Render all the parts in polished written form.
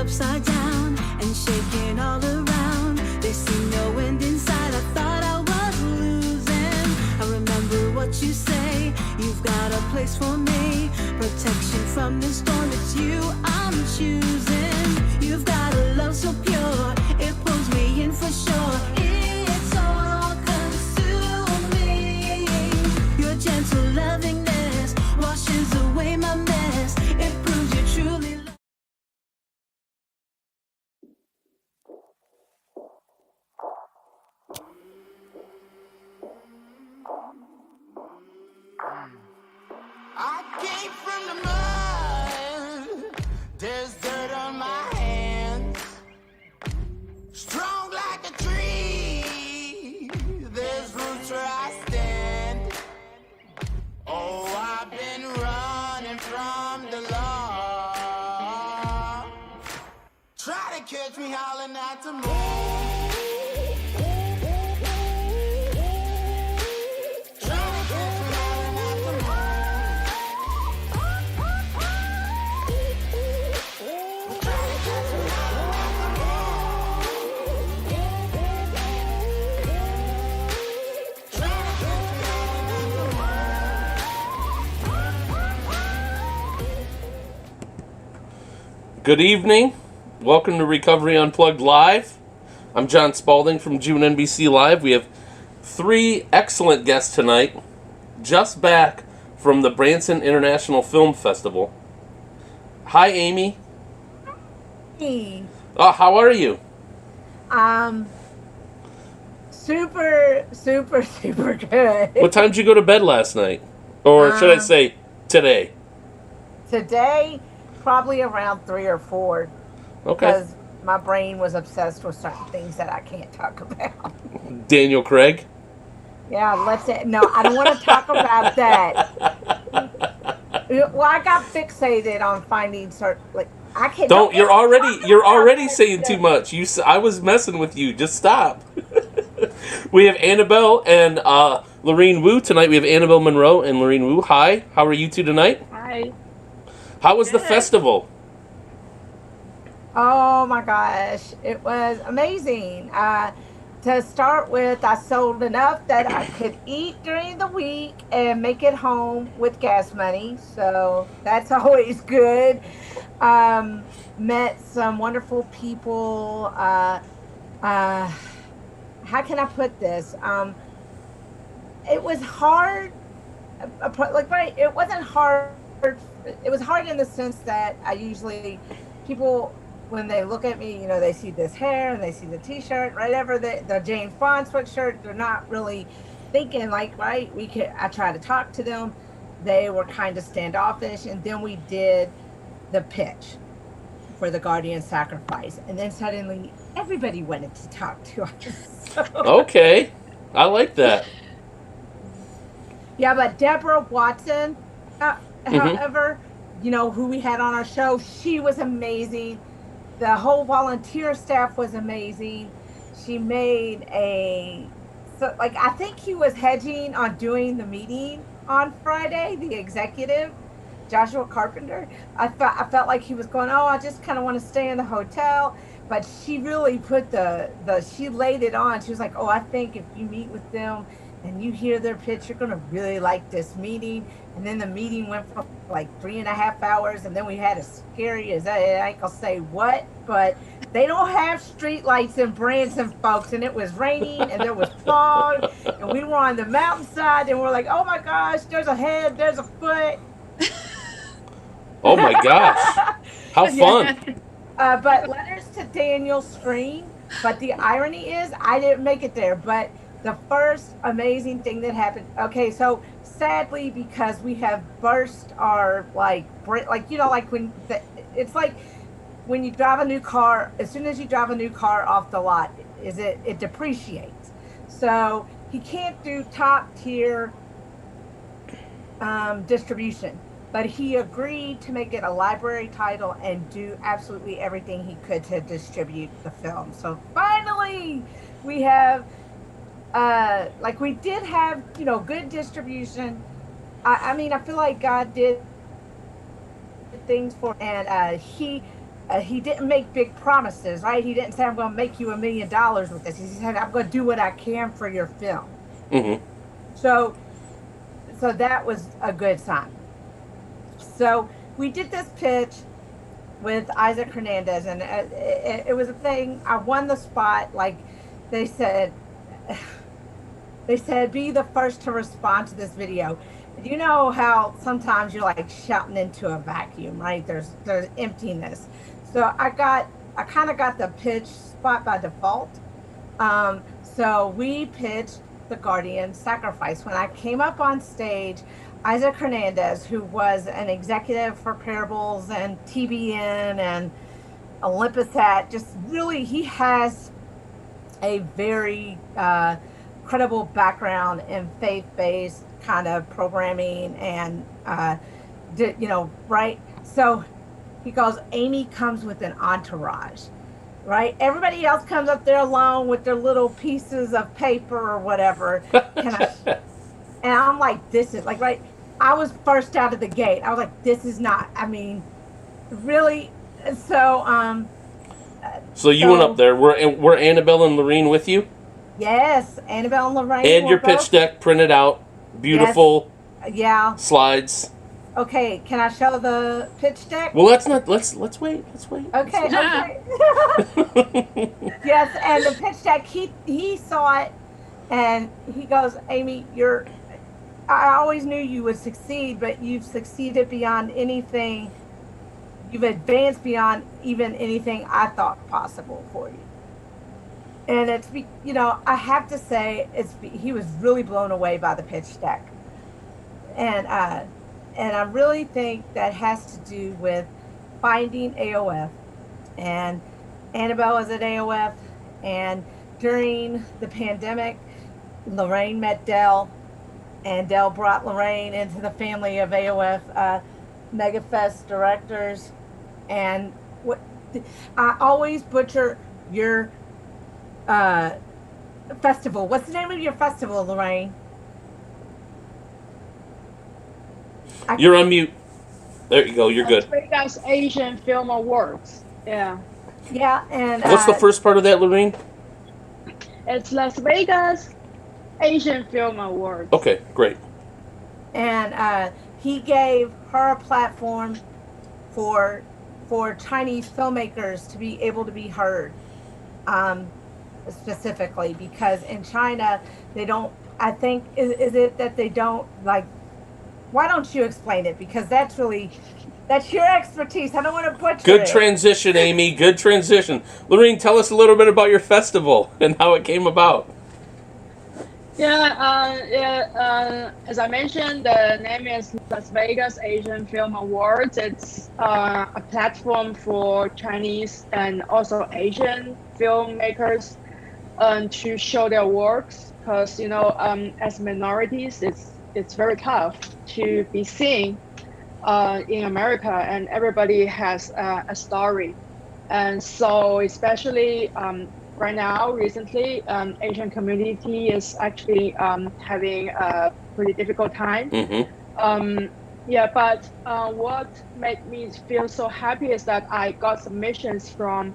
upside down and shaking all around. They see no end inside. I thought I was losing. I remember what you say. You've got a place for me. Protection from the storm. It's you I'm choosing. You've got a love so pure. It pulls me in for sure. It's all consuming. Your gentle lovingness washes away my mess. It proves you truly love. I came from the mud. There's dirt on my hands. Strong like a tree. There's roots where I stand. Oh, I've been running from the law. Try to catch me howling at the moon. Good evening. Welcome to Recovery Unplugged Live. I'm John Spalding from June NBC Live. We have three excellent guests tonight, just back from the Branson International Film Festival. Hi, Amy. Hey. Oh, how are you? Super good. What time did you go to bed last night? Or should I say today? Today, probably around 3 or 4. Okay. Because my brain was obsessed with certain things that I can't talk about. Daniel Craig? Yeah, no, I don't want to talk about that. Well, I got fixated on finding certain, I can't. Don't. You're already saying too much. I was messing with you. Just stop. We have Anabelle and Lureen Wu tonight. We have Anabelle Munro and Lureen Wu. Hi. How are you two tonight? Hi. How was the festival? Oh my gosh, it was amazing. To start with, I sold enough that I could eat during the week and make it home with gas money, so that's always good. Met some wonderful people. How can I put this? It was hard. It wasn't hard. It was hard in the sense that people, when they look at me, they see this hair and they see the t-shirt, whatever, the Jane Fonda sweatshirt, they're not really thinking I try to talk to them. They were kind of standoffish, and then we did the pitch for the Guardian Sacrifice, and then suddenly everybody wanted to talk to us. Okay, I like that. Yeah, but Deborah Watson, however, who we had on our show, she was amazing. The whole volunteer staff was amazing. She made I think he was hedging on doing the meeting on Friday, the executive, Joshua Carpenter. I felt like he was going, I just kind of want to stay in the hotel. But she really put she laid it on. She was like, I think if you meet with them and you hear their pitch, you're going to really like this meeting. And then the meeting went for 3.5 hours, and then we had a scary, I can say what, but they don't have street lights in Branson, folks, and it was raining, and there was fog, and we were on the mountainside, and we're like, oh my gosh, there's a head, there's a foot. Oh my gosh, how fun. But letters to Daniel screen, but the irony is I didn't make it there, but the first amazing thing that happened, okay, so sadly, because we have burst our it's like when you drive a new car, as soon as you drive a new car off the lot, it depreciates. So he can't do top tier distribution, but he agreed to make it a library title and do absolutely everything he could to distribute the film. So finally we have we did have, good distribution. I mean, I feel like God did things for, and he didn't make big promises, right? He didn't say, I'm going to make you $1 million with this. He said, I'm going to do what I can for your film. Mm-hmm. So that was a good sign. So we did this pitch with Isaac Hernandez, and it was a thing. I won the spot. Like they said, be the first to respond to this video. You know how sometimes you're like shouting into a vacuum, right? There's emptiness. So I kind of got the pitch spot by default. So we pitched The Guardian Sacrifice. When I came up on stage, Isaac Hernandez, who was an executive for Parables and TBN and Olympusat, just really, he has a very credible background in faith-based kind of programming and, right? So he goes, Amy comes with an entourage, right? Everybody else comes up there alone with their little pieces of paper or whatever. And I'm like, this is like, right? I was first out of the gate. I was like, this is not, I mean, really? So, So you went up there. Were Anabelle and Lureen with you? Yes, Anabelle and Lorraine. And your pitch deck printed out. Beautiful. Yes. Yeah. Slides. Okay, can I show the pitch deck? Well, let's wait. Okay. Yes, and the pitch deck, he saw it, and he goes, Amy, I always knew you would succeed, but you've succeeded beyond anything. You've advanced beyond even anything I thought possible for you. And it's, I have to say, he was really blown away by the pitch deck. And I really think that has to do with finding AOF. And Anabelle was at AOF, and during the pandemic, Lorraine met Dell, and Dell brought Lorraine into the family of AOF MegaFest directors. And I always butcher your festival. What's the name of your festival, Lorraine? You're on mute. There you go. You're good. Las Vegas Asian Film Awards. Yeah. Yeah, and what's the first part of that, Lureen? It's Las Vegas Asian Film Awards. Okay, great. And he gave her a platform for Chinese filmmakers to be able to be heard, specifically because in China they don't. I think is it that they don't like. Why don't you explain it? Because that's your expertise. I don't want to butcher it. Good transition, Amy. Good transition. Lureen, tell us a little bit about your festival and how it came about. As I mentioned, the name is Las Vegas Asian Film Awards. It's a platform for Chinese and also Asian filmmakers to show their works. Because as minorities, it's very tough to be seen in America, and everybody has a story. And so, especially right now, recently, Asian community is actually having a pretty difficult time. Mm-hmm. But what made me feel so happy is that I got submissions from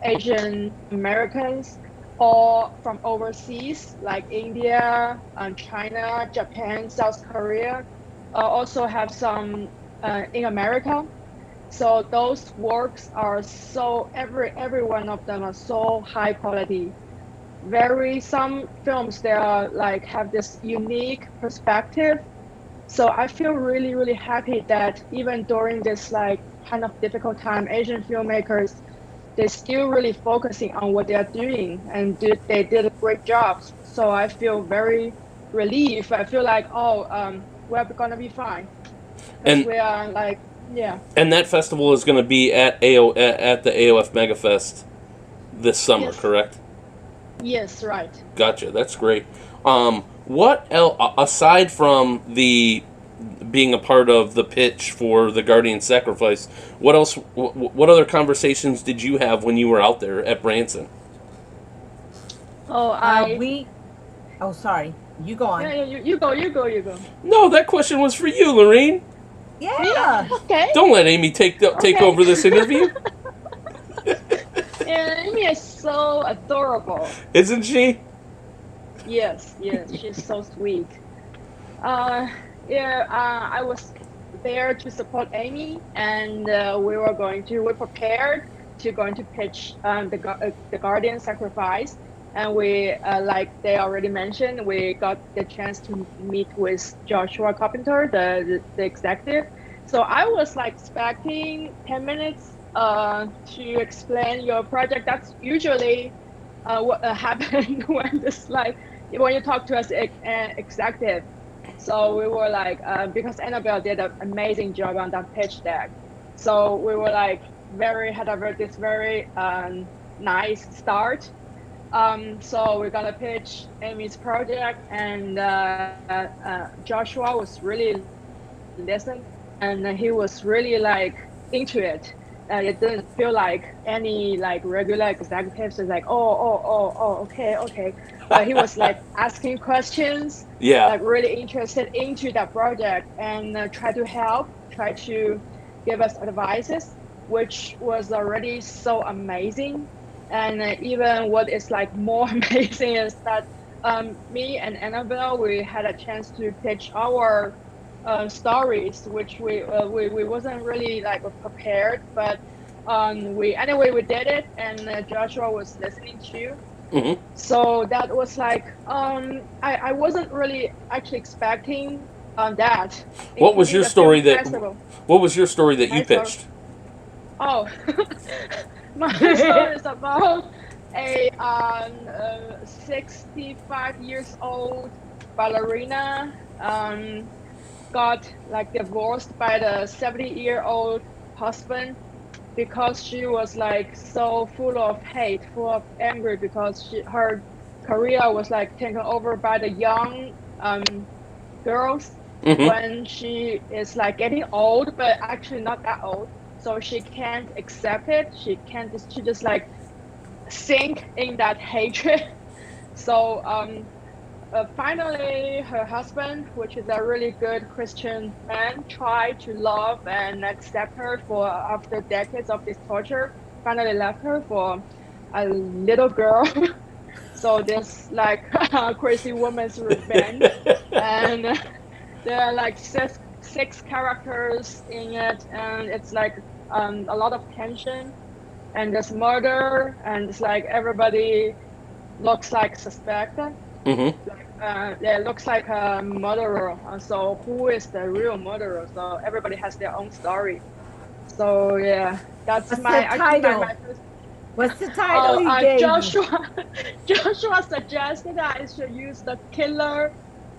Asian Americans or from overseas, like India, China, Japan, South Korea. Also have some in America. So those works are so every one of them are so high quality. Some films they are like have this unique perspective. So I feel really, really happy that even during this like kind of difficult time, Asian filmmakers, they're still really focusing on what they are doing, and they did a great job. So I feel very relieved. I feel like, we're gonna be fine. And we are like, yeah. And that festival is going to be at the AOF MegaFest this summer, Yes. correct? Yes, right. Gotcha. That's great. What else, aside from the being a part of the pitch for the Guardian Sacrifice, what else? What other conversations did you have when you were out there at Branson? Sorry. You go on. Yeah, you go. No, that question was for you, Lureen. Yeah. Okay. Don't let Amy take over this interview. And Amy is so adorable. Isn't she? Yes, she's so sweet. I was there to support Amy, and we prepared to going to pitch the Guardian Sacrifice, and we like they already mentioned, we got the chance to meet with Joshua Carpenter, the executive. So I was like expecting 10 minutes to explain your project. That's usually what happened when you talk to us executive. So we were like, because Anabelle did an amazing job on that pitch deck. So we were like had this very nice start. So we're gonna pitch Amy's project, and Joshua was really listening, and he was really like into it. It didn't feel like any like regular executives is like, okay. But he was like asking questions, like really interested into that project, and try to give us advices, which was already so amazing. And even what is like more amazing is that me and Anabelle, we had a chance to pitch our stories, which we wasn't really like prepared, but we did it, and Joshua was listening too. Mm-hmm. So that was like I wasn't really actually expecting that. What was your story that you pitched? Oh, my story is about a 65 years old ballerina got like divorced by the 70-year-old husband because she was like so full of hate, full of anger, because her career was like taken over by the young girls when she is like getting old, but actually not that old. So she can't accept it. She just like sink in that hatred. So finally, her husband, which is a really good Christian man, tried to love and accept her after decades of this torture. Finally left her for a little girl. So this like crazy woman's revenge, and there are like six characters in it, and it's like a lot of tension, and there's murder, and it's like everybody looks like suspected. It looks like a murderer. So who is the real murderer? So everybody has their own story. So yeah, that's What's my the title? my first. What's the title you gave me? Joshua suggested that I should use the Killer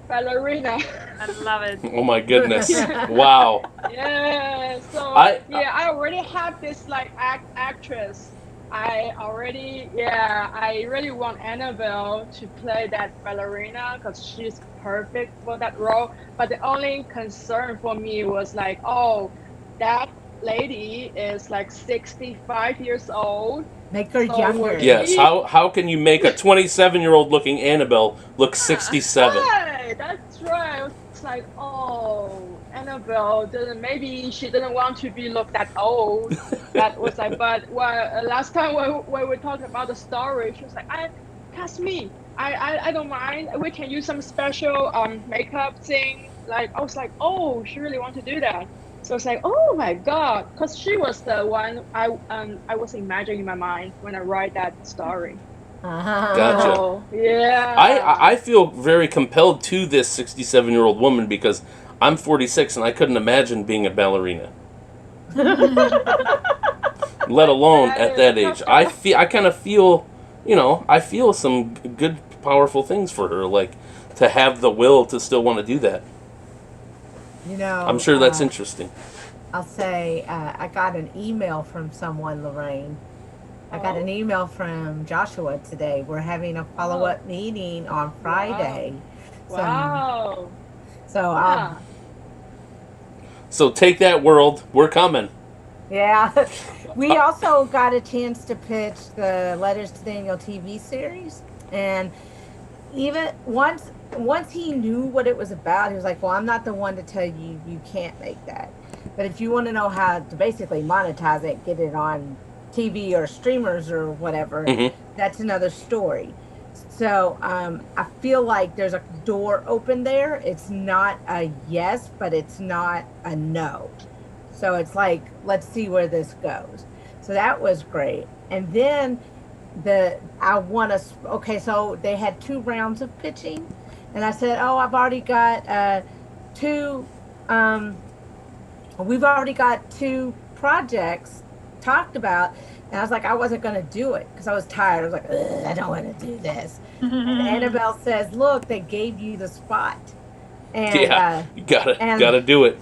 Ballerina. I love it. Oh my goodness! Wow. Yeah. So I already have this like actress. I really want Anabelle to play that ballerina because she's perfect for that role. But the only concern for me was like, oh, that lady is like 65 years old. Make her younger. Yes. How can you make a 27-year-old looking Anabelle look 67? Right, that's right. It's like, oh, Anabelle maybe she didn't want to be looked that old. That was like, but last time when we talked about the story, she was like, cast me. I don't mind. We can use some special makeup thing. Like I was like, oh, she really want to do that. So it's like, oh my god, because she was the one I was imagining in my mind when I write that story. Gotcha. Oh, yeah. I feel very compelled to this 67-year-old woman because I'm 46 and I couldn't imagine being a ballerina. Let alone at that age. I kind of feel, I feel some good, powerful things for her, like to have the will to still want to do that. I'm sure that's interesting. I'll say I got an email from someone, Lureen. I got an email from Joshua today. We're having a follow-up meeting on Friday. Wow. So take that, world. We're coming. Yeah. We also got a chance to pitch the Letters to Daniel TV series. And even once he knew what it was about, he was like, well, I'm not the one to tell you you can't make that. But if you want to know how to basically monetize it, get it on TV or streamers or whatever, Mm-hmm. that's another story. So I feel like there's a door open there. It's not a yes, but it's not a no. So it's like, let's see where this goes. So that was great. And then so they had 2 rounds of pitching. And I said, oh, I've already got 2, we've already got 2 projects talked about. And I was like, I wasn't going to do it because I was tired. I was like, I don't want to do this. And Anabelle says, look, they gave you the spot. And, You gotta do it.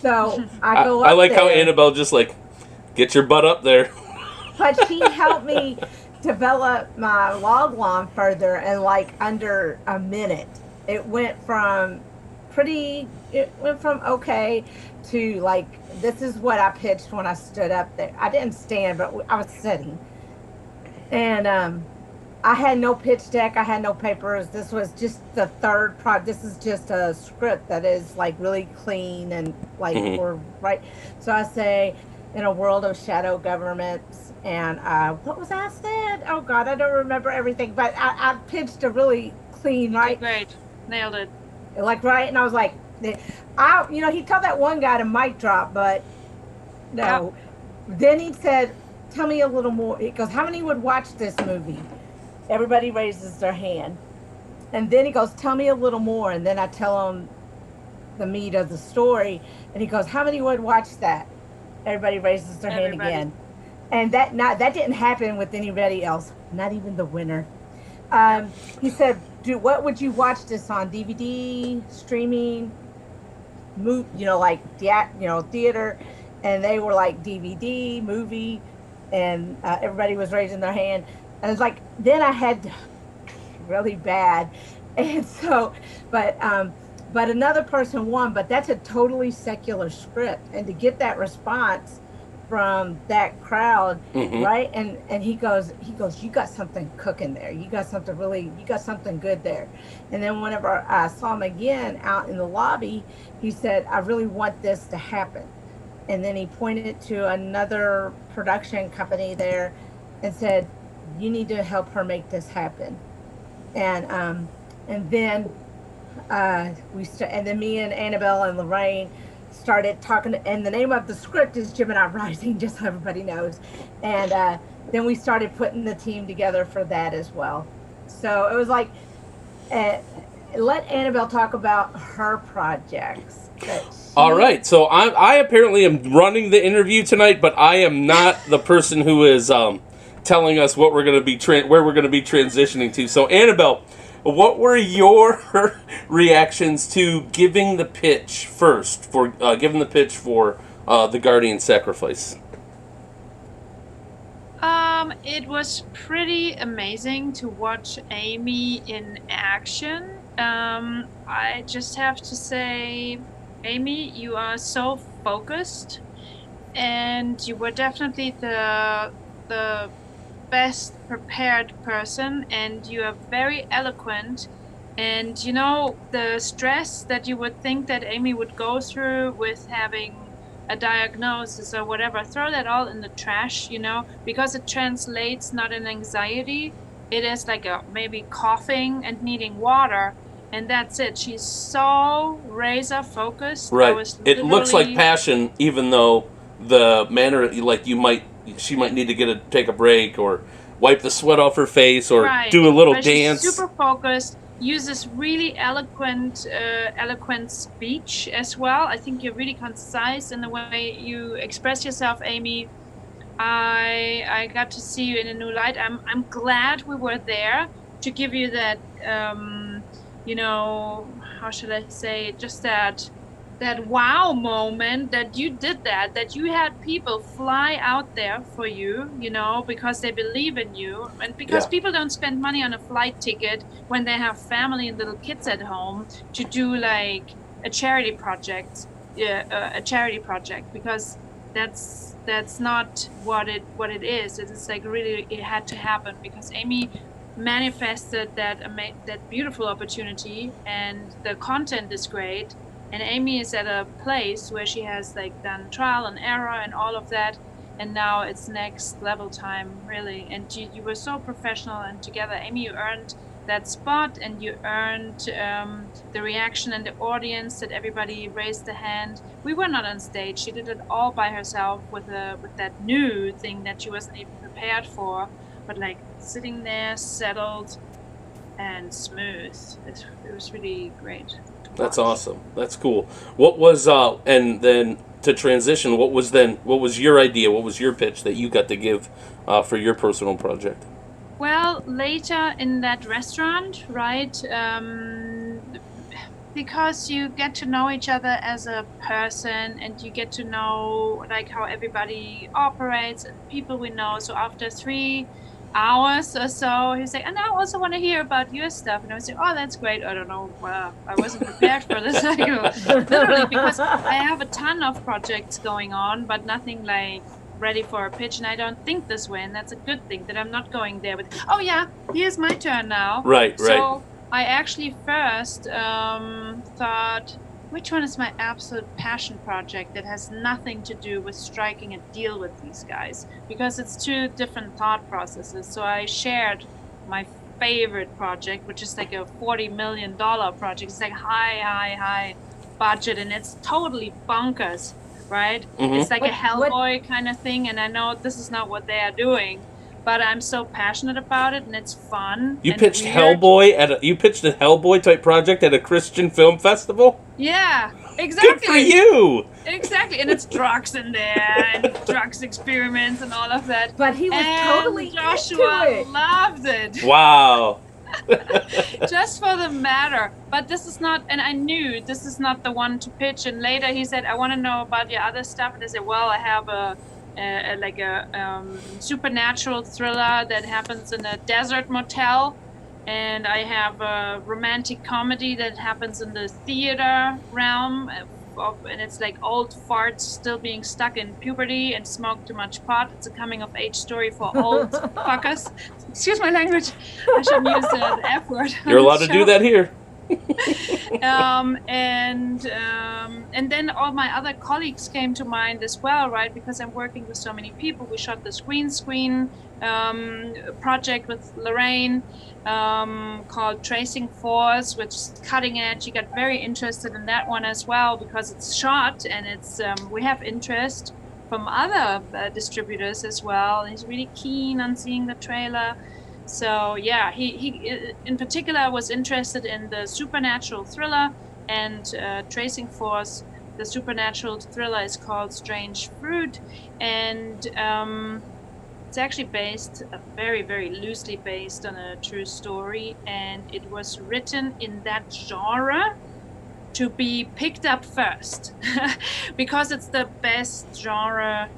So I go up I like there, how Anabelle just like, get your butt up there. but she helped me develop my log line further in like under a minute. It went from okay to like, this is what I pitched when I stood up there. I didn't stand, but I was sitting. And I had no pitch deck. I had no papers. This was just the third this is just a script that is like really clean and like we're right. So I say, in a world of shadow governments, and what was I said? Oh God, I don't remember everything, but I pitched a really clean, right? Great, nailed it. Like, right, and I was like, he told that one guy to mic drop, but no. Then he said, tell me a little more. He goes, how many would watch this movie? Everybody raises their hand. And then he goes, tell me a little more. And then I tell him the meat of the story. And he goes, how many would watch that? Everybody raises their hand again. And that didn't happen with anybody else, not even the winner. He said, what would you watch this on? DVD, streaming, theater? And they were like DVD, movie, and everybody was raising their hand. And it's like, then I had really bad. And so, but another person won, but that's a totally secular script. And to get that response from that crowd, right? And he goes, you got something cooking there. You got something good there. And then whenever I saw him again out in the lobby, he said, I really want this to happen. And then he pointed to another production company there and said, you need to help her make this happen. And then me and Anabelle and Lureen started talking, and the name of the script is Gemini Rising, just so everybody knows. And then we started putting the team together for that as well. So it was like, let Anabelle talk about her projects. All right, so I apparently am running the interview tonight, but I am not the person who is telling us what we're going to be where we're going to be transitioning to. So Anabelle, what were your reactions to giving the pitch for the Guardian Sacrifice? It was pretty amazing to watch Amy in action. I just have to say, Amy, you are so focused, and you were definitely the best prepared person, and you are very eloquent. And the stress that you would think that Amy would go through with having a diagnosis or whatever, throw that all in the trash, because it translates not in anxiety. It is like maybe coughing and needing water, and that's it. She's so razor focused. Right. It looks like passion, even though the manner, like she might need to take a break or wipe the sweat off her face or do a little dance. She's super focused. Uses really eloquent speech as well. I think you're really concise in the way you express yourself, Amy. I got to see you in a new light. I'm glad we were there to give you that how should I say, just that wow moment that you did that you had people fly out there for you, because they believe in you, and because people don't spend money on a flight ticket when they have family and little kids at home to do like a charity project, because that's not what it is. It's like really it had to happen because Amy manifested that beautiful opportunity, and the content is great. And Amy is at a place where she has like done trial and error and all of that. and now it's next level time, really. And you were so professional and together. Amy, you earned that spot, and you earned the reaction and the audience, that everybody raised the hand. We were not on stage. She did it all by herself with that new thing that she wasn't even prepared for, but like sitting there settled and smooth. It was really great. That's awesome. That's cool. What was and then to transition, what was your idea? What was your pitch that you got to give for your personal project? Well, later in that restaurant, right? Because you get to know each other as a person, and you get to know like how everybody operates and people we know. So after 3 hours or so, he's like, and I also want to hear about your stuff. And I was like, oh, that's great. I don't know. I wasn't prepared for this. Literally, because I have a ton of projects going on, but nothing like ready for a pitch, and I don't think this way, and that's a good thing, that I'm not going there with, oh yeah, here's my turn now. Right. So I actually first thought, which one is my absolute passion project that has nothing to do with striking a deal with these guys, because it's two different thought processes. So I shared my favorite project, which is like a $40 million project. It's like high budget, and it's totally bonkers. Right? Mm-hmm. It's like a Hellboy kind of thing, and I know this is not what they are doing, but I'm so passionate about it, and it's fun. You and pitched weird. You pitched a Hellboy type project at a Christian film festival? Yeah, exactly. Good for you! Exactly, and it's drugs in there, and drugs experiments and all of that. But he was totally Joshua into it. loved it. Wow. Just for the matter. But this is not, and I knew this is not the one to pitch. And later he said, I want to know about your other stuff. And I said, well, I have a supernatural thriller that happens in a desert motel, and I have a romantic comedy that happens in the theater realm, and it's like old farts still being stuck in puberty and smoke too much pot. It's a coming of age story for old fuckers. Excuse my language. I shouldn't use the F word. You're allowed to do that here. And then all my other colleagues came to mind as well, right? Because I'm working with so many people. We shot this green screen project with Lureen called Tracing Force, which is cutting edge. She got very interested in that one as well, because it's shot, and it's we have interest from other distributors as well. He's really keen on seeing the trailer. So yeah, he in particular was interested in the supernatural thriller, and Tracing Force. The supernatural thriller is called Strange Fruit, and it's actually based, very, very loosely based on a true story, and it was written in that genre to be picked up first because it's the best genre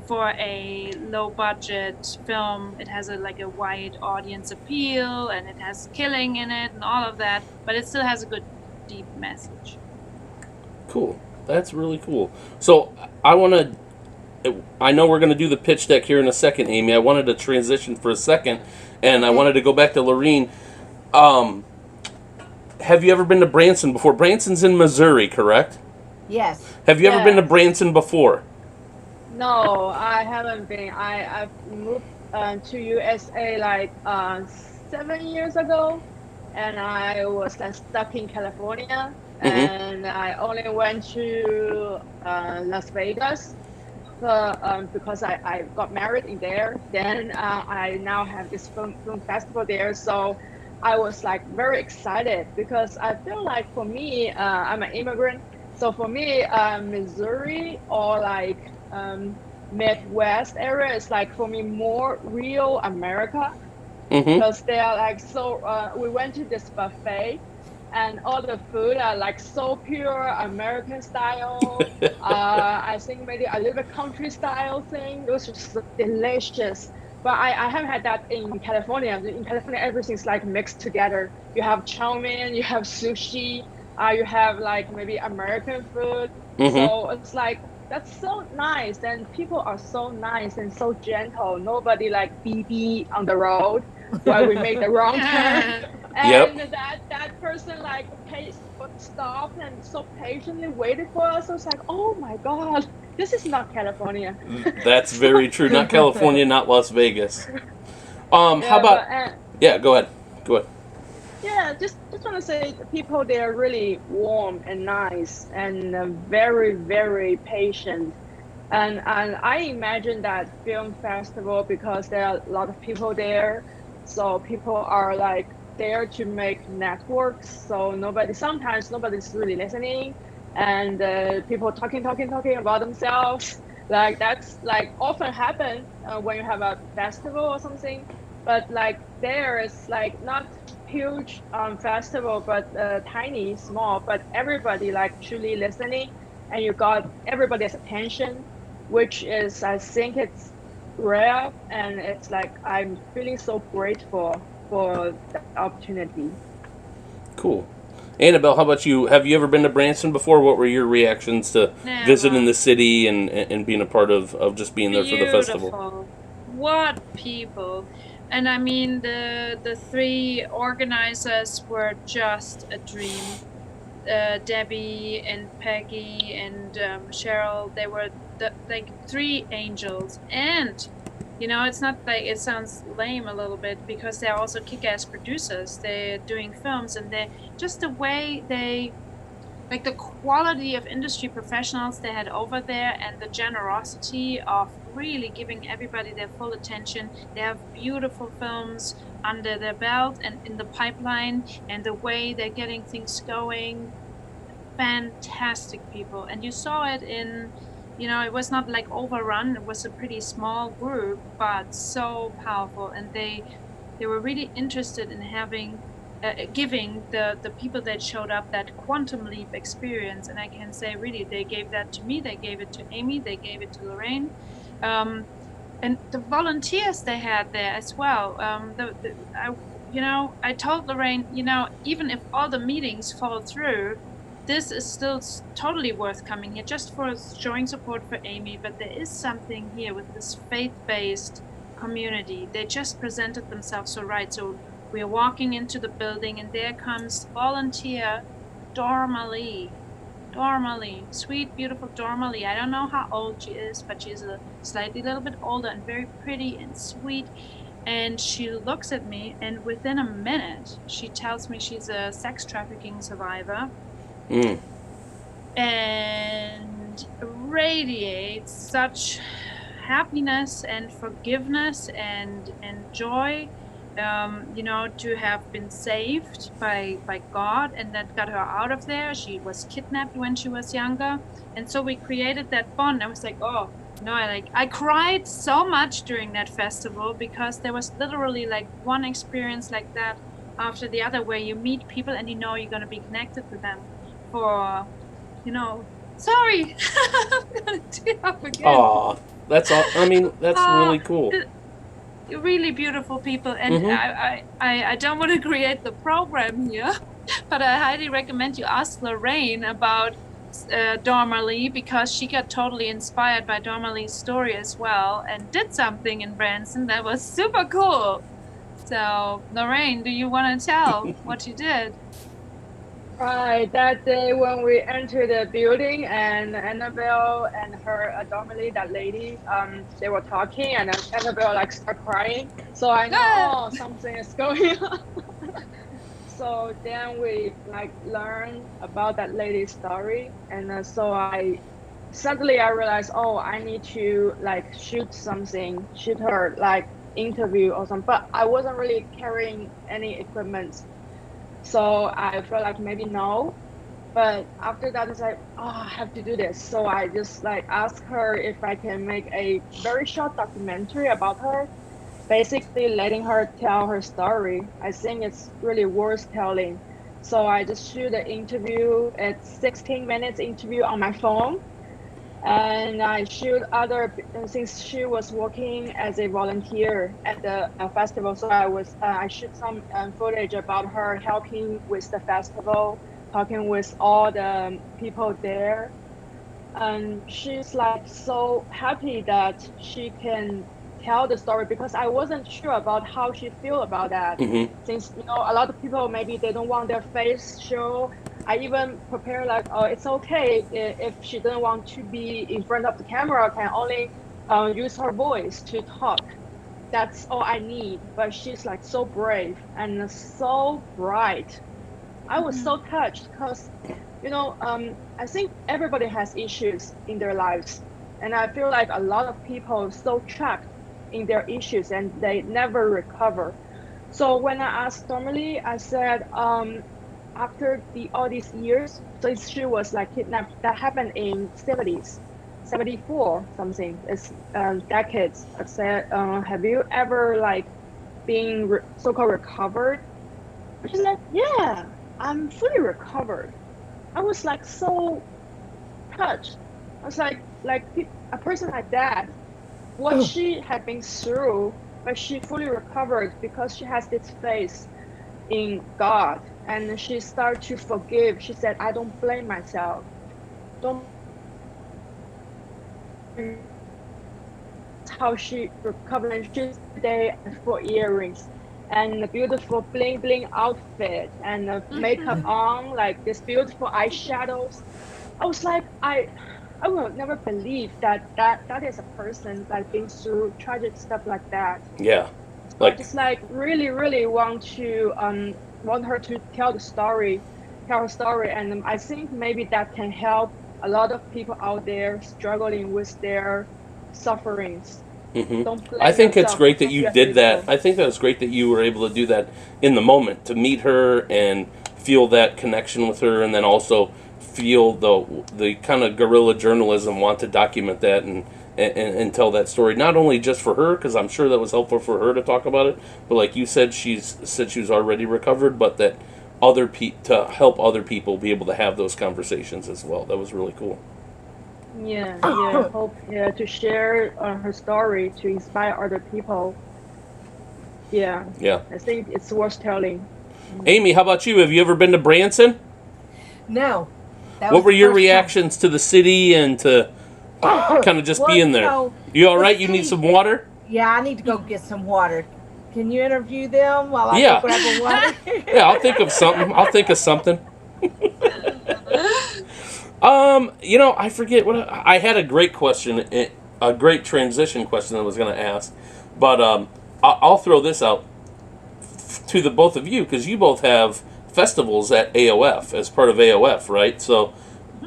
for a low-budget film. It has a wide audience appeal, and it has killing in it and all of that, but it still has a good, deep message. Cool. That's really cool. So I know we're going to do the pitch deck here in a second, Amy. I wanted to transition for a second, and I wanted to go back to Lureen. Have you ever been to Branson before? Branson's in Missouri, correct? Yes. Have you ever been to Branson before? No, I haven't been. I've moved to USA 7 years ago, and I was stuck in California. And I only went to Las Vegas because I got married in there. Then I now have this film festival there. So I was very excited, because I feel like for me, I'm an immigrant. So for me, Missouri or Midwest area is for me more real America, because they are so. We went to this buffet, and all the food are so pure American style. I think maybe a little bit country style thing. It was just delicious. But I haven't had that in California. In California, everything's mixed together. You have chow mein, you have sushi, you have maybe American food. So it's that's so nice, and people are so nice and so gentle. Nobody BB on the road while we make the wrong turn. And that person stopped and so patiently waited for us. I was oh my God, this is not California. That's very true. Not California, not Las Vegas. How Yeah, about? Yeah, go ahead. Go ahead. yeah, just want to say the people they are really warm and nice and very very patient. And I imagine that film festival because there are a lot of people there, so people are like there to make networks. So sometimes nobody's really listening, and people talking about themselves. Like that's like often happen when you have a festival or something. But like there is like not huge festival, but tiny, small, but everybody like truly listening, and you got everybody's attention, which is I think it's rare, and it's like I'm feeling so grateful for the opportunity. Cool. Annabelle, how about you? Have you ever been to Branson before? What were your reactions to Never. visiting the city and being a part of just being there for the festival? Beautiful. What people. And I mean, the three organizers were just a dream. Debbie and Peggy and Cheryl, they were like three angels. And, you know, it's not like it sounds lame a little bit because they're also kick-ass producers. They're doing films, and they just the way they, like the quality of industry professionals they had over there and the generosity of really giving everybody their full attention. They have beautiful films under their belt and in the pipeline, and the way they're getting things going. Fantastic people. And you saw it in, you know, it was not like overrun. It was a pretty small group, but so powerful. And they were really interested in having giving the people that showed up that quantum leap experience. And I can say really they gave that to me, they gave it to Amy, they gave it to Lureen, and the volunteers they had there as well. I told Lureen, you know, even if all the meetings fall through, this is still totally worth coming here just for showing support for Amy. But there is something here with this faith-based community. They just presented themselves so right. So we're walking into the building, and there comes volunteer Dorma Leigh. Dorma Leigh, sweet, beautiful Dorma Leigh. I don't know how old she is, but she's a slightly little bit older and very pretty and sweet. And she looks at me, and within a minute, she tells me she's a sex trafficking survivor. And radiates such happiness and forgiveness and joy. To have been saved by God, and that got her out of there. She was kidnapped when she was younger, and so we created that bond. I was like, oh no, I cried so much during that festival because there was literally like one experience like that after the other where you meet people and you know you're going to be connected to them for, sorry, I'm going to tear up again. Aw, that's all. I mean, that's really cool. Really beautiful people, and I don't want to create the program here, but I highly recommend you ask Lureen about Dorma Leigh, because she got totally inspired by Dorma Leigh's story as well and did something in Branson that was super cool. So Lureen, do you want to tell what you did? Right, that day when we entered the building and Anabelle and her Dorma Leigh, that lady, they were talking, and Anabelle like started crying. So I know something is going on. So then we like learned about that lady's story, and so I realized, I need to like shoot her like interview or something. But I wasn't really carrying any equipment. So I felt like maybe no, but after that it's like, I have to do this. So I just like asked her if I can make a very short documentary about her, basically letting her tell her story. I think it's really worth telling. So I just shoot an interview, it's 16 minutes interview on my phone. And I shoot since she was working as a volunteer at the festival. So I shoot some footage about her helping with the festival, talking with all the people there. And she's like so happy that she can tell the story, because I wasn't sure about how she feel about that. Since, a lot of people, maybe they don't want their face show, I even prepare like, oh, it's okay if she doesn't want to be in front of the camera, can only use her voice to talk. That's all I need. But she's like so brave and so bright. I was so touched because, I think everybody has issues in their lives. And I feel like a lot of people are so trapped in their issues and they never recover. So when I asked Dormely, I said, after all these years, so she was like kidnapped, that happened in 70s, 74 something, it's decades. I said, have you ever like been so-called recovered? She's like, yeah, I'm fully recovered. I was like so touched. I was like a person like that, what she had been through, but she fully recovered because she has this faith in God, and she started to forgive. She said, I don't blame myself. Don't. How she recovered. She's today for earrings and a beautiful bling bling outfit and makeup on, like this beautiful eyeshadows. I was like, I will never believe that is a person that's been through tragic stuff like that. Yeah. I just like really, really want her to tell her story, and I think maybe that can help a lot of people out there struggling with their sufferings. Mm-hmm. I think it's great that you did that. I think that was great that you were able to do that in the moment, to meet her and feel that connection with her, and then also feel the kind of guerrilla journalism, want to document that and tell that story, not only just for her, because I'm sure that was helpful for her to talk about it, but like you said, she was already recovered, but that to help other people be able to have those conversations as well. That was really cool. Yeah, hope to share her story to inspire other people. Yeah, I think it's worth telling. Amy, how about you? Have you ever been to Branson? No. What were your reactions to the city and to kind of just being there? You all right? You need some water? Yeah, I need to go get some water. Can you interview them while I go grab a water? Yeah, I'll think of something. I forget what I had a great question, a great transition question I was going to ask, but I'll throw this out to the both of you, because you both have festivals at AOF as part of AOF, right? So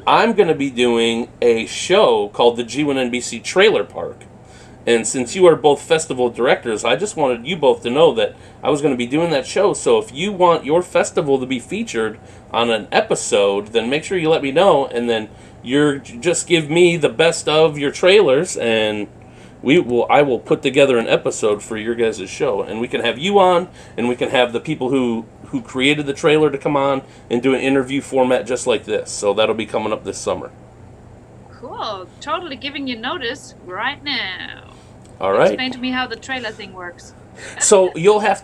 I'm going to be doing a show called the G1NBC Trailer Park. And since you are both festival directors, I just wanted you both to know that I was going to be doing that show. So if you want your festival to be featured on an episode, then make sure you let me know. And then just give me the best of your trailers, and I will put together an episode for your guys' show. And we can have you on, and we can have the people who created the trailer to come on and do an interview format just like this. So that'll be coming up this summer. Cool. Totally giving you notice right now. All right. Explain to me how the trailer thing works. So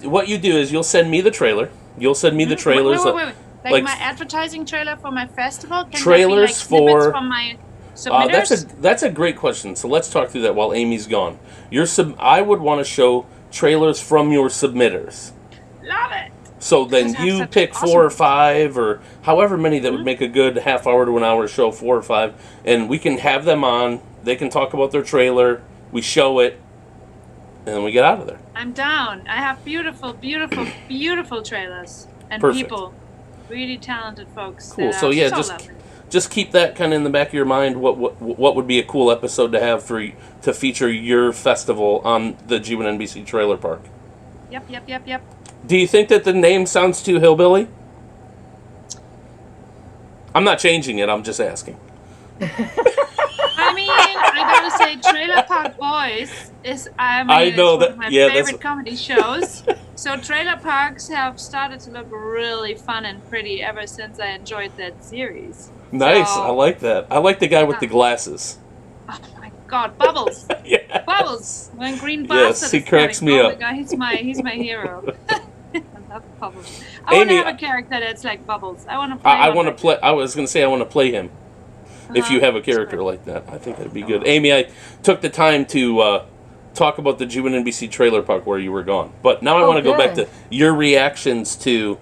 what you do is you'll send me the trailer. You'll send me the trailers. Wait. Like my advertising trailer for my festival? Can trailers that be like snippets from my submitters? That's a great question. So let's talk through that while Amy's gone. I would want to show trailers from your submitters. Love it. So then you pick 4 or 5 or however many that would make a good half hour to an hour show, 4 or 5, and we can have them on. They can talk about their trailer. We show it, and then we get out of there. I'm down. I have beautiful, beautiful, beautiful trailers and Perfect. People, really talented folks. Cool. So yeah, just keep that kind of in the back of your mind. What would be a cool episode to have to feature your festival on the G1NBC Trailer Park? Yep. Do you think that the name sounds too hillbilly? I'm not changing it. I'm just asking. I mean, I gotta say, Trailer Park Boys is one of my favorite comedy shows. So trailer parks have started to look really fun and pretty ever since I enjoyed that series. Nice, I like that. I like the guy with the glasses. Oh my God, Bubbles! Yeah. Bubbles, when Green Bastard. Yes, he cracks me up. Oh my God, he's my hero. I love Bubbles. I want to have a character that's like Bubbles. I want to play. I was going to say I want to play him. If you have a character like that, I think that'd be good. Amy, I took the time to talk about the G1NBC Trailer Park where you were gone. But now I want to go back to your reactions to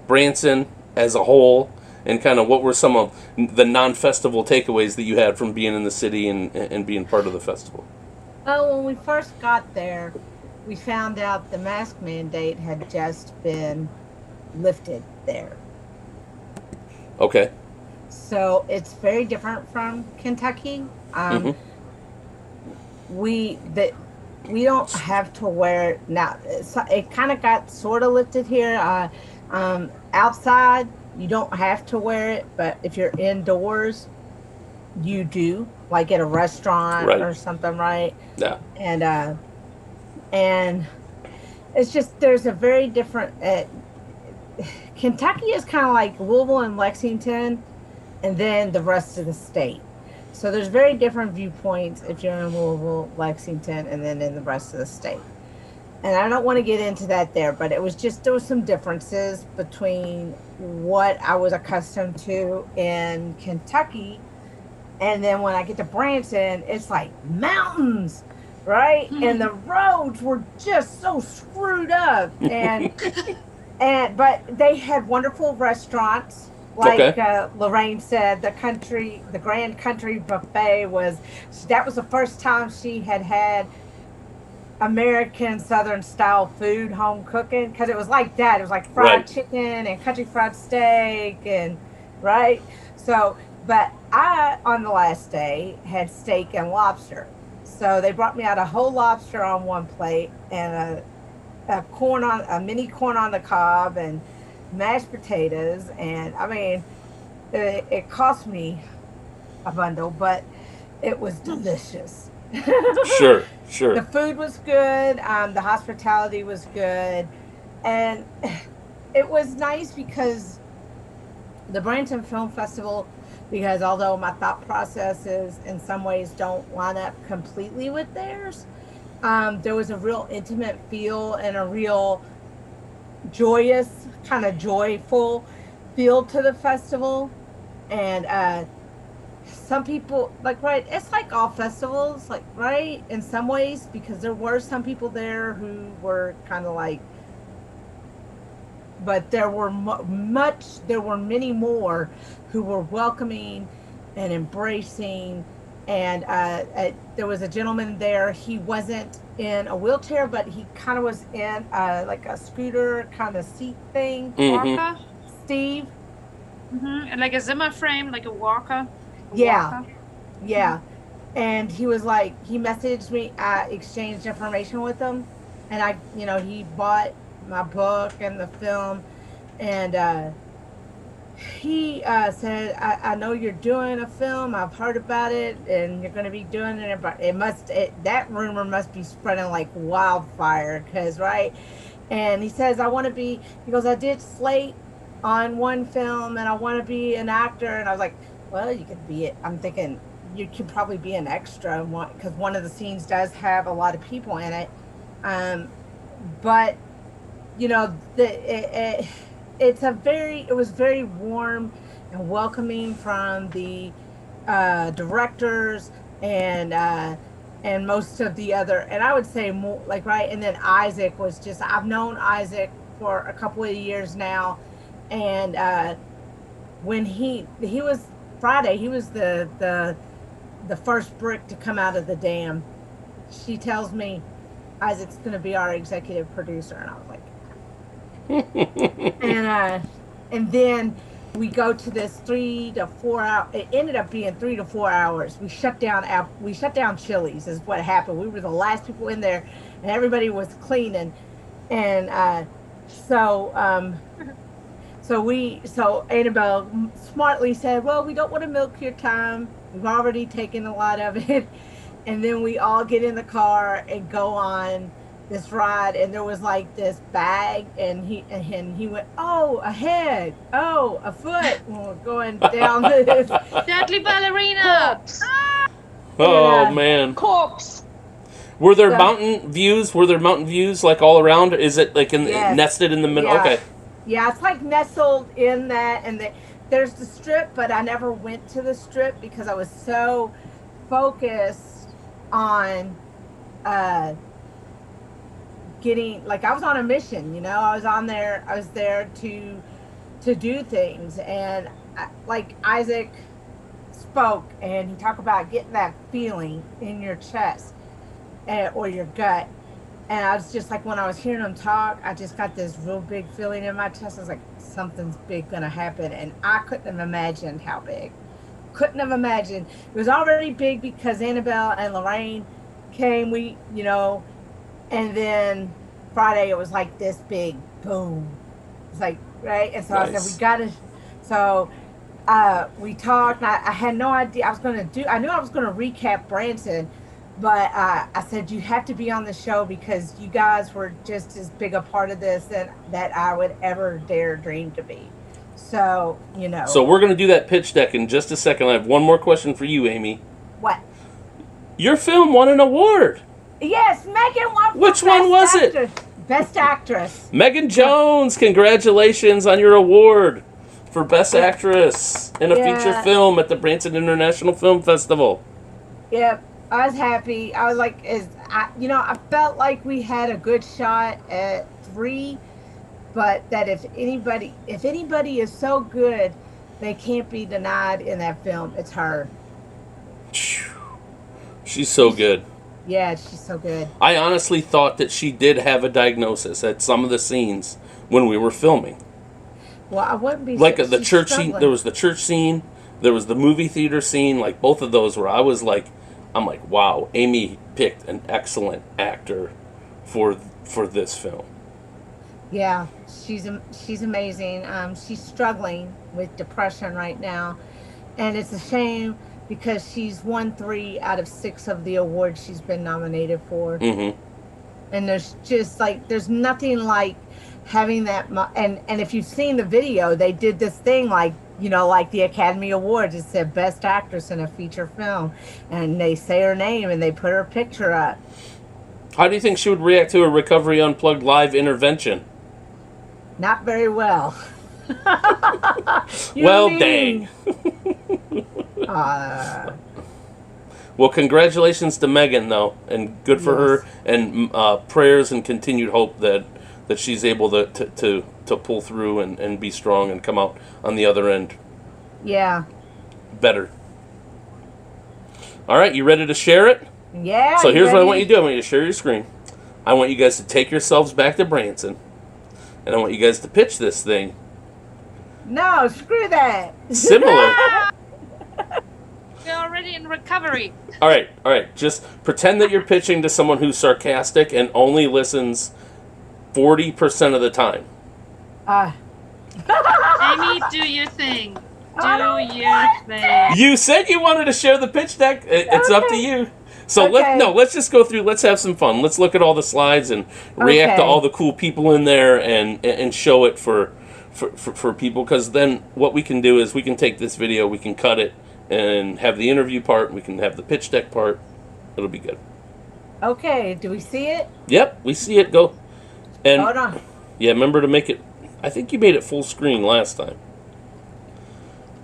Branson as a whole and kind of what were some of the non-festival takeaways that you had from being in the city and being part of the festival? Oh, when we first got there, we found out the mask mandate had just been lifted there. Okay. So it's very different from Kentucky. We don't have to wear it now. It kind of got sort of lifted here. Outside, you don't have to wear it, but if you're indoors, you do, like at a restaurant or something, right? Yeah. And it's just there's a very different. Kentucky is kind of like Louisville and Lexington, and then the rest of the state. So there's very different viewpoints if you're in Louisville, Lexington, and then in the rest of the state. And I don't want to get into that there, but it was just, there was some differences between what I was accustomed to in Kentucky. And then when I get to Branson, it's like mountains, right? And the roads were just so screwed up. And, but they had wonderful restaurants. Like Lureen said, the Grand Country Buffet that was the first time she had American Southern style food, home cooking, because it was like that. It was like fried chicken and country fried steak and So, but I, on the last day, had steak and lobster. So they brought me out a whole lobster on one plate and a mini corn on the cob and mashed potatoes, and I mean, it cost me a bundle, but it was delicious. Sure. The food was good, the hospitality was good, and it was nice because the Branson Film Festival, because although my thought processes in some ways don't line up completely with theirs, there was a real intimate feel and a real joyous, kind of joyful feel to the festival. And some people, it's like all festivals, in some ways, because there were some people there who were kind of like, but there were many more who were welcoming and embracing. And there was a gentleman there. He wasn't in a wheelchair, but he kind of was in like a scooter kind of seat thing. Walker? Steve. And like a Zimmer frame, like a walker. Yeah. And he was like, he messaged me. I exchanged information with him, and he bought my book and the film, and he said, I know you're doing a film. I've heard about it, and you're going to be doing it. But that rumor must be spreading like wildfire, And he says, he goes, I did Slate on one film, and I want to be an actor. And I was like, well, you could be it. I'm thinking you could probably be an extra, because one of the scenes does have a lot of people in it. But it was very warm and welcoming from the directors and most of the other, and I would say more and then Isaac was just, I've known Isaac for a couple of years now, and when he was Friday, he was the first brick to come out of the dam. She tells me Isaac's going to be our executive producer, and I was like, and then we go to this 3 to 4 hour. It ended up being 3 to 4 hours. We shut down Chili's is what happened. We were the last people in there, and everybody was cleaning, and so Anabelle smartly said, well, we don't want to milk your time. We've already taken a lot of it. And then we all get in the car and go on this ride, and there was like this bag, and he went, oh, a head, oh, a foot, and we're going down this Deadly ballerina. Corpse. Oh man. Corpse. Were there mountain views? Like all around? Is it like nested in the middle? Yeah. Okay. Yeah, it's like nestled in that, and there's the strip, but I never went to the strip because I was so focused on getting, I was on a mission, I was there to do things, and like Isaac spoke, and he talked about getting that feeling in your chest or your gut. And I was just like, when I was hearing him talk, I just got this real big feeling in my chest. I was like, something's big gonna happen, and I couldn't have imagined how big. Couldn't have imagined. It was already big because Anabelle and Lureen came. And then Friday it was like this big boom. It's like, right, and so nice. I said, we gotta. So we talked. And I had no idea I knew I was gonna recap Branson, but I said, you have to be on the show because you guys were just as big a part of this that I would ever dare dream to be. So, So we're going to do that pitch deck in just a second. I have one more question for you, Amy. What? Your film won an award. Yes, Megan won. Which one was it? Best Actress. Megan Jones, congratulations on your award for Best Actress in a feature film at the Branson International Film Festival. Yep. I was happy. I was like, I felt like we had a good shot at 3, but that if anybody is so good, they can't be denied in that film. It's her. She's so good. Yeah, she's so good. I honestly thought that she did have a diagnosis at some of the scenes when we were filming. Well, I wouldn't be like the church scene. There was the church scene. There was the movie theater scene. Like both of those where I was like. I'm like, wow, Amy picked an excellent actor for this film. Yeah, she's amazing. She's struggling with depression right now, and it's a shame because she's won 3 out of 6 of the awards she's been nominated for. Mm-hmm. And there's nothing like having that. And if you've seen the video, they did this thing like the Academy Awards. It said Best Actress in a Feature Film. And they say her name and they put her picture up. How do you think she would react to a Recovery Unplugged live intervention? Not very well. Well, dang. Well, congratulations to Megan, though. And good for her. And prayers and continued hope that she's able to pull through and be strong and come out on the other end. Yeah. Better. All right, you ready to share it? Yeah. So here's what I want you to do. I want you to share your screen. I want you guys to take yourselves back to Branson. And I want you guys to pitch this thing. No, screw that. Similar. We're already in recovery. All right. Just pretend that you're pitching to someone who's sarcastic and only listens 40% of the time. Amy, do your thing. Do your thing. You said you wanted to share the pitch deck. It's up to you. So let's just go through. Let's have some fun. Let's look at all the slides and react to all the cool people in there and show it for people. Because then what we can do is we can take this video, we can cut it, and have the interview part. We can have the pitch deck part. It'll be good. Okay. Do we see it? Yep, we see it. Go. And hold on. Yeah, remember to make it. I think you made it full screen last time.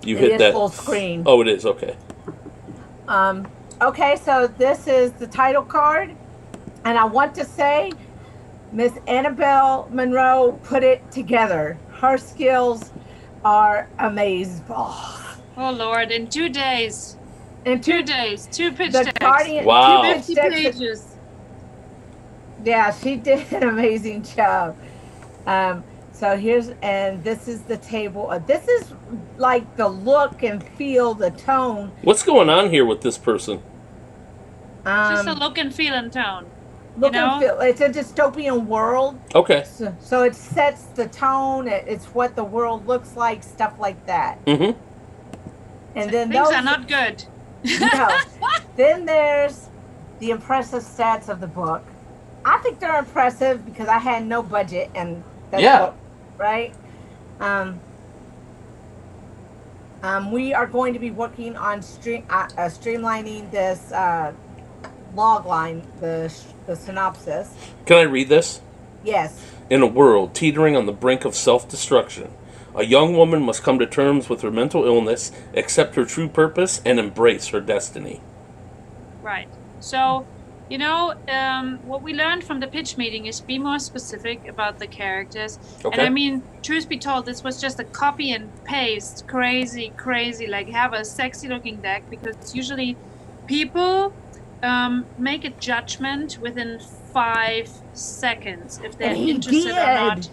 You hit that full screen. Oh, it is. Okay. Okay, so this is the title card, and I want to say Miss Anabelle Munro put it together. Her skills are amazing. Oh Lord! In 2 days. In 2 days, 2 pitch the decks. Guardian, wow. 50 pages. Yeah, she did an amazing job. So this is the table. This is like the look and feel, the tone. What's going on here with this person? Just a look and feel and tone. Look and feel. It's a dystopian world. Okay. So it sets the tone. It's what the world looks like, stuff like that. Mm-hmm. And then things are not good. No. Then there's the impressive stats of the book. I think they're impressive because I had no budget, and that's right. We are going to be working on streamlining this log line, the synopsis. Can I read this? Yes. In a world teetering on the brink of self-destruction, a young woman must come to terms with her mental illness, accept her true purpose, and embrace her destiny. Right. So You know, what we learned from the pitch meeting is be more specific about the characters. Okay. And I mean, truth be told, this was just a copy and paste, crazy, like have a sexy looking deck, because usually people make a judgment within 5 seconds if they're interested or not.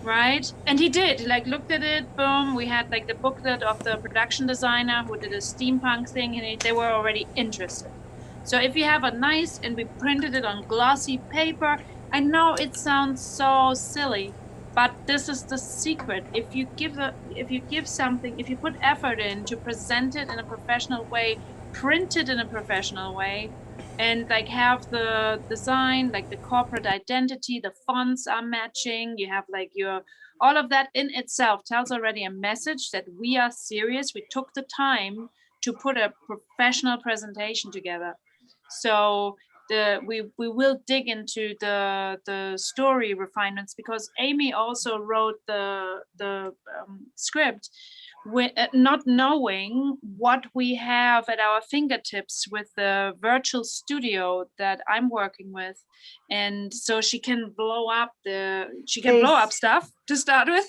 Right? And he did, like, looked at it, boom. We had like the booklet of the production designer who did a steampunk thing, and they were already interested. So if you have a nice, and we printed it on glossy paper, I know it sounds so silly, but this is the secret. If you give something, if you put effort in to present it in a professional way, print it in a professional way, and like have the design, like the corporate identity, the fonts are matching, you have like all of that in itself tells already a message that we are serious. We took the time to put a professional presentation together. So we will dig into the story refinements, because Amy also wrote the script with not knowing what we have at our fingertips with the virtual studio that I'm working with, and so she can blow up stuff to start with,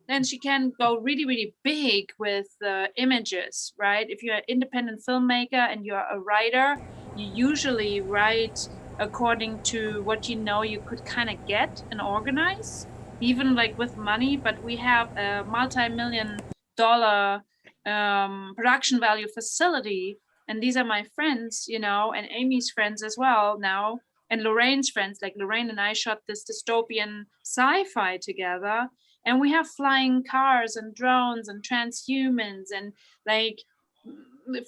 and she can go really, really big with the images, right? If you're an independent filmmaker and you're a writer, you usually write according to what you could kind of get and organize, even like with money. But we have a multi-million-dollar production value facility, and these are my friends, and Amy's friends as well now, and Lorraine's friends. Like Lureen and I shot this dystopian sci-fi together, and we have flying cars and drones and transhumans and like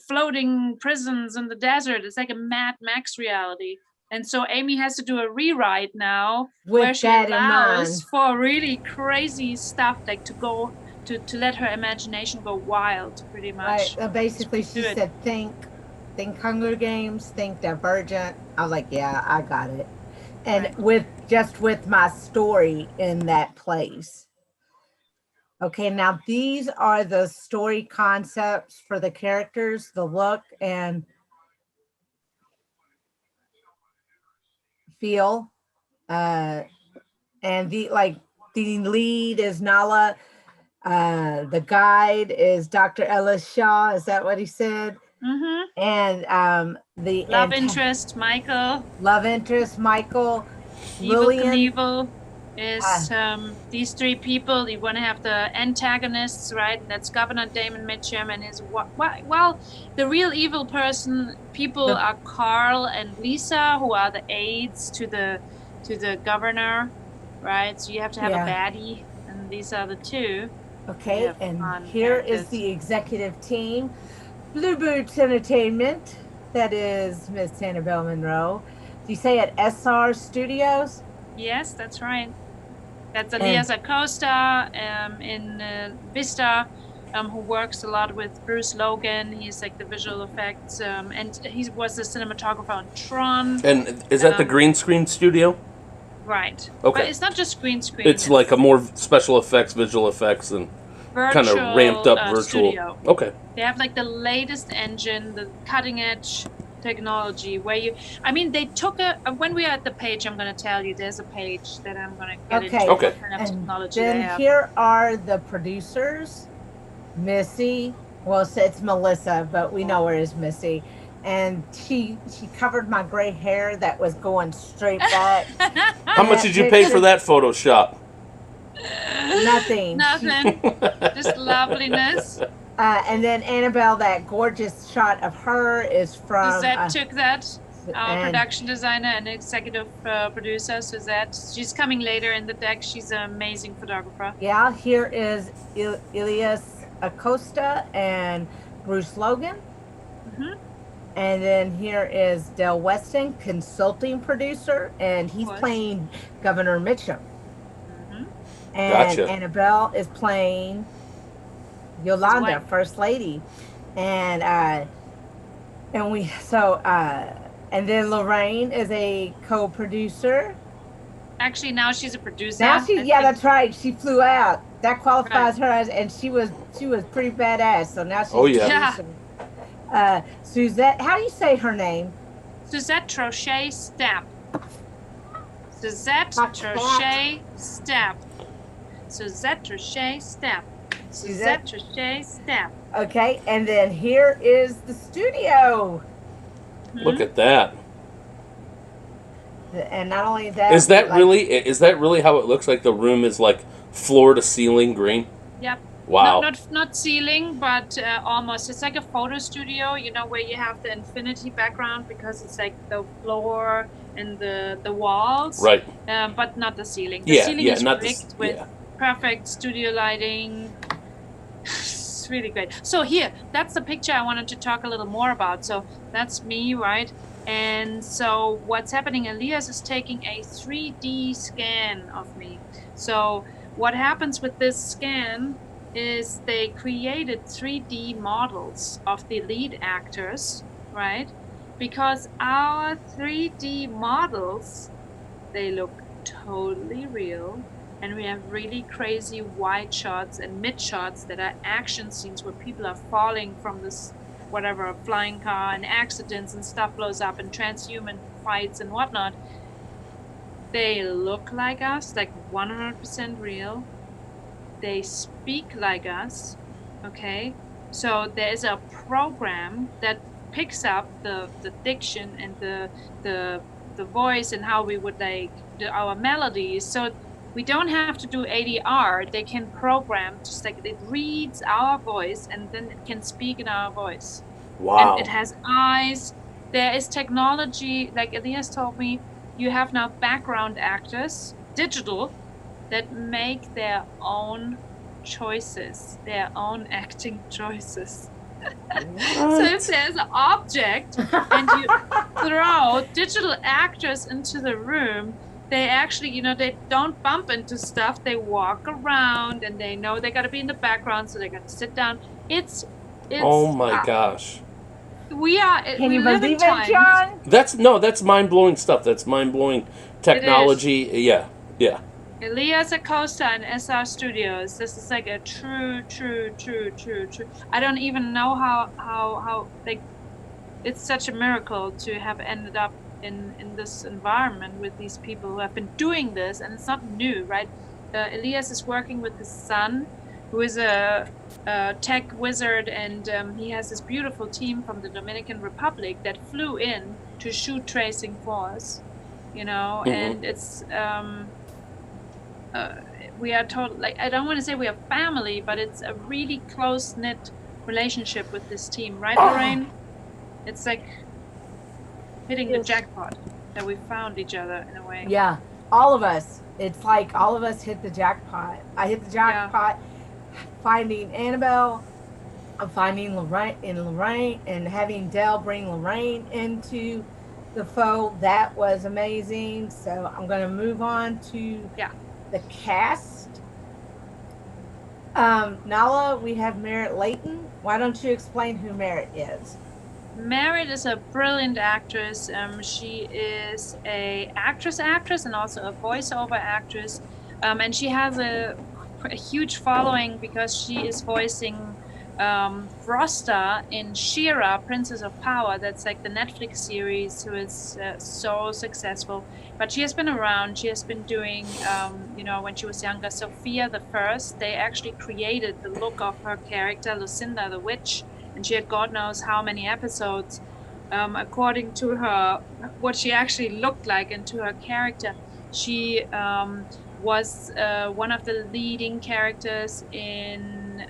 floating prisons in the desert. It's like a Mad Max reality. And so Amy has to do a rewrite now where she allows for really crazy stuff, like to let her imagination go wild, pretty much. Right. Basically, she said, think Hunger Games, think Divergent. I was like, yeah, I got it. And with my story in that place. Okay, now these are the story concepts for the characters, the look and feel. And the lead is Nala. The guide is Dr. Ellis Shaw. Is that what he said? Mm-hmm. And the love interest, Michael. Lillian. Knievel is these three people. You want to have the antagonists, right? That's Governor Damon Mitchum and his the real evil people are Carl and Lisa, who are the aides to the governor, right? So you have to have a baddie, and these are the two. Okay, and here is the executive team. Bluebirds Entertainment, that is Miss Anabelle Munro. Do you say at SR Studios? Yes, that's right. That's Elias Acosta in Vista, who works a lot with Bruce Logan. He's like the visual effects, and he was the cinematographer on Tron. And is that the green screen studio? Right. Okay. But it's not just green screen. It's like a more special effects, visual effects, and kind of ramped up virtual. Studio. Okay. They have like the latest engine, the cutting edge technology they took when we are at the page, I'm going to tell you there's a page that I'm going to get into what kind of technology they have. Here are the producers. Missy, it's Melissa, but we know her as Missy, and she covered my gray hair that was going straight back. How much did you pay for that Photoshop? Nothing. Just loveliness. And then Anabelle, that gorgeous shot of her is from Suzette took that. Our production designer and executive producer, Suzette. She's coming later in the deck. She's an amazing photographer. Yeah, here is Elias Acosta and Bruce Logan. Mm-hmm. And then here is Del Weston, consulting producer, and he's playing Governor Mitchum. Mm-hmm. And Anabelle is playing Yolanda, First Lady, and then Lorraine is a co-producer. Actually, now she's a producer. That's right. She flew out. That qualifies her and she was pretty badass. So now she's a producer. Suzette, how do you say her name? Suzette Trochet Step. Suzette Not Trochet Step. Suzette Trochet Step. Suzette Trochet Step. Okay, and then here is the studio. Look at that. And not only that, Is that like, really how it looks? Like the room is like floor to ceiling green? Yep. Wow. Not ceiling, but almost. It's like a photo studio, you know, where you have the infinity background because it's like the floor and the walls. Right. But not the ceiling. The ceiling is not rigged with perfect studio lighting. It's really great. So here, that's the picture I wanted to talk a little more about. So that's me, right? And so what's happening, Elias is taking a 3D scan of me. So what happens with this scan is they created 3D models of the lead actors, right? Because our 3D models, they look totally real. And we have really crazy wide shots and mid shots that are action scenes where people are falling from this whatever flying car and accidents and stuff blows up and transhuman fights and whatnot. They look like us, like 100% real. They speak like us, okay? So there's a program that picks up the diction and the voice and how we would like our melodies. So we don't have to do ADR. They can program, just like it reads our voice and then it can speak in our voice. Wow. And it has eyes. There is technology, like Elias told me, you have now background actors, digital, that make their own choices, their own acting choices. So if there's an object and you throw digital actors into the room, they actually, you know, they don't bump into stuff. They walk around and they know they got to be in the background, so they're going to sit down. It's oh my gosh. We are. Can you believe it, John? That's mind-blowing stuff. That's mind-blowing technology. Yeah. Elias Acosta and SR Studios. This is like a true. I don't even know how like, it's such a miracle to have ended up in this environment with these people who have been doing this, and it's not new, right? Elias is working with his son, who is a tech wizard, and he has this beautiful team from the Dominican Republic that flew in to shoot Tracing Force, you know, and it's we are told, like, I don't want to say we are family, but it's a really close-knit relationship with this team, right, Lorraine? It's like hitting the jackpot that we found each other in a way. Yeah, all of us. It's like all of us hit the jackpot. I hit the jackpot finding Anabelle, finding Lorraine, and having Dell bring Lorraine into the fold. That was amazing. So I'm going to move on to the cast. Nala, we have Merritt Layton. Why don't you explain who Merritt is? Merritt is a brilliant actress. She is a actress, and also a voiceover actress. And she has a huge following because she is voicing Frosta in She-Ra, Princess of Power. That's like the Netflix series, who is so successful. But she has been around. She has been doing, you know, when she was younger, Sophia the First. They actually created the look of her character, Lucinda the Witch. And she had God knows how many episodes, according to her, what she actually looked like and to her character. She was one of the leading characters in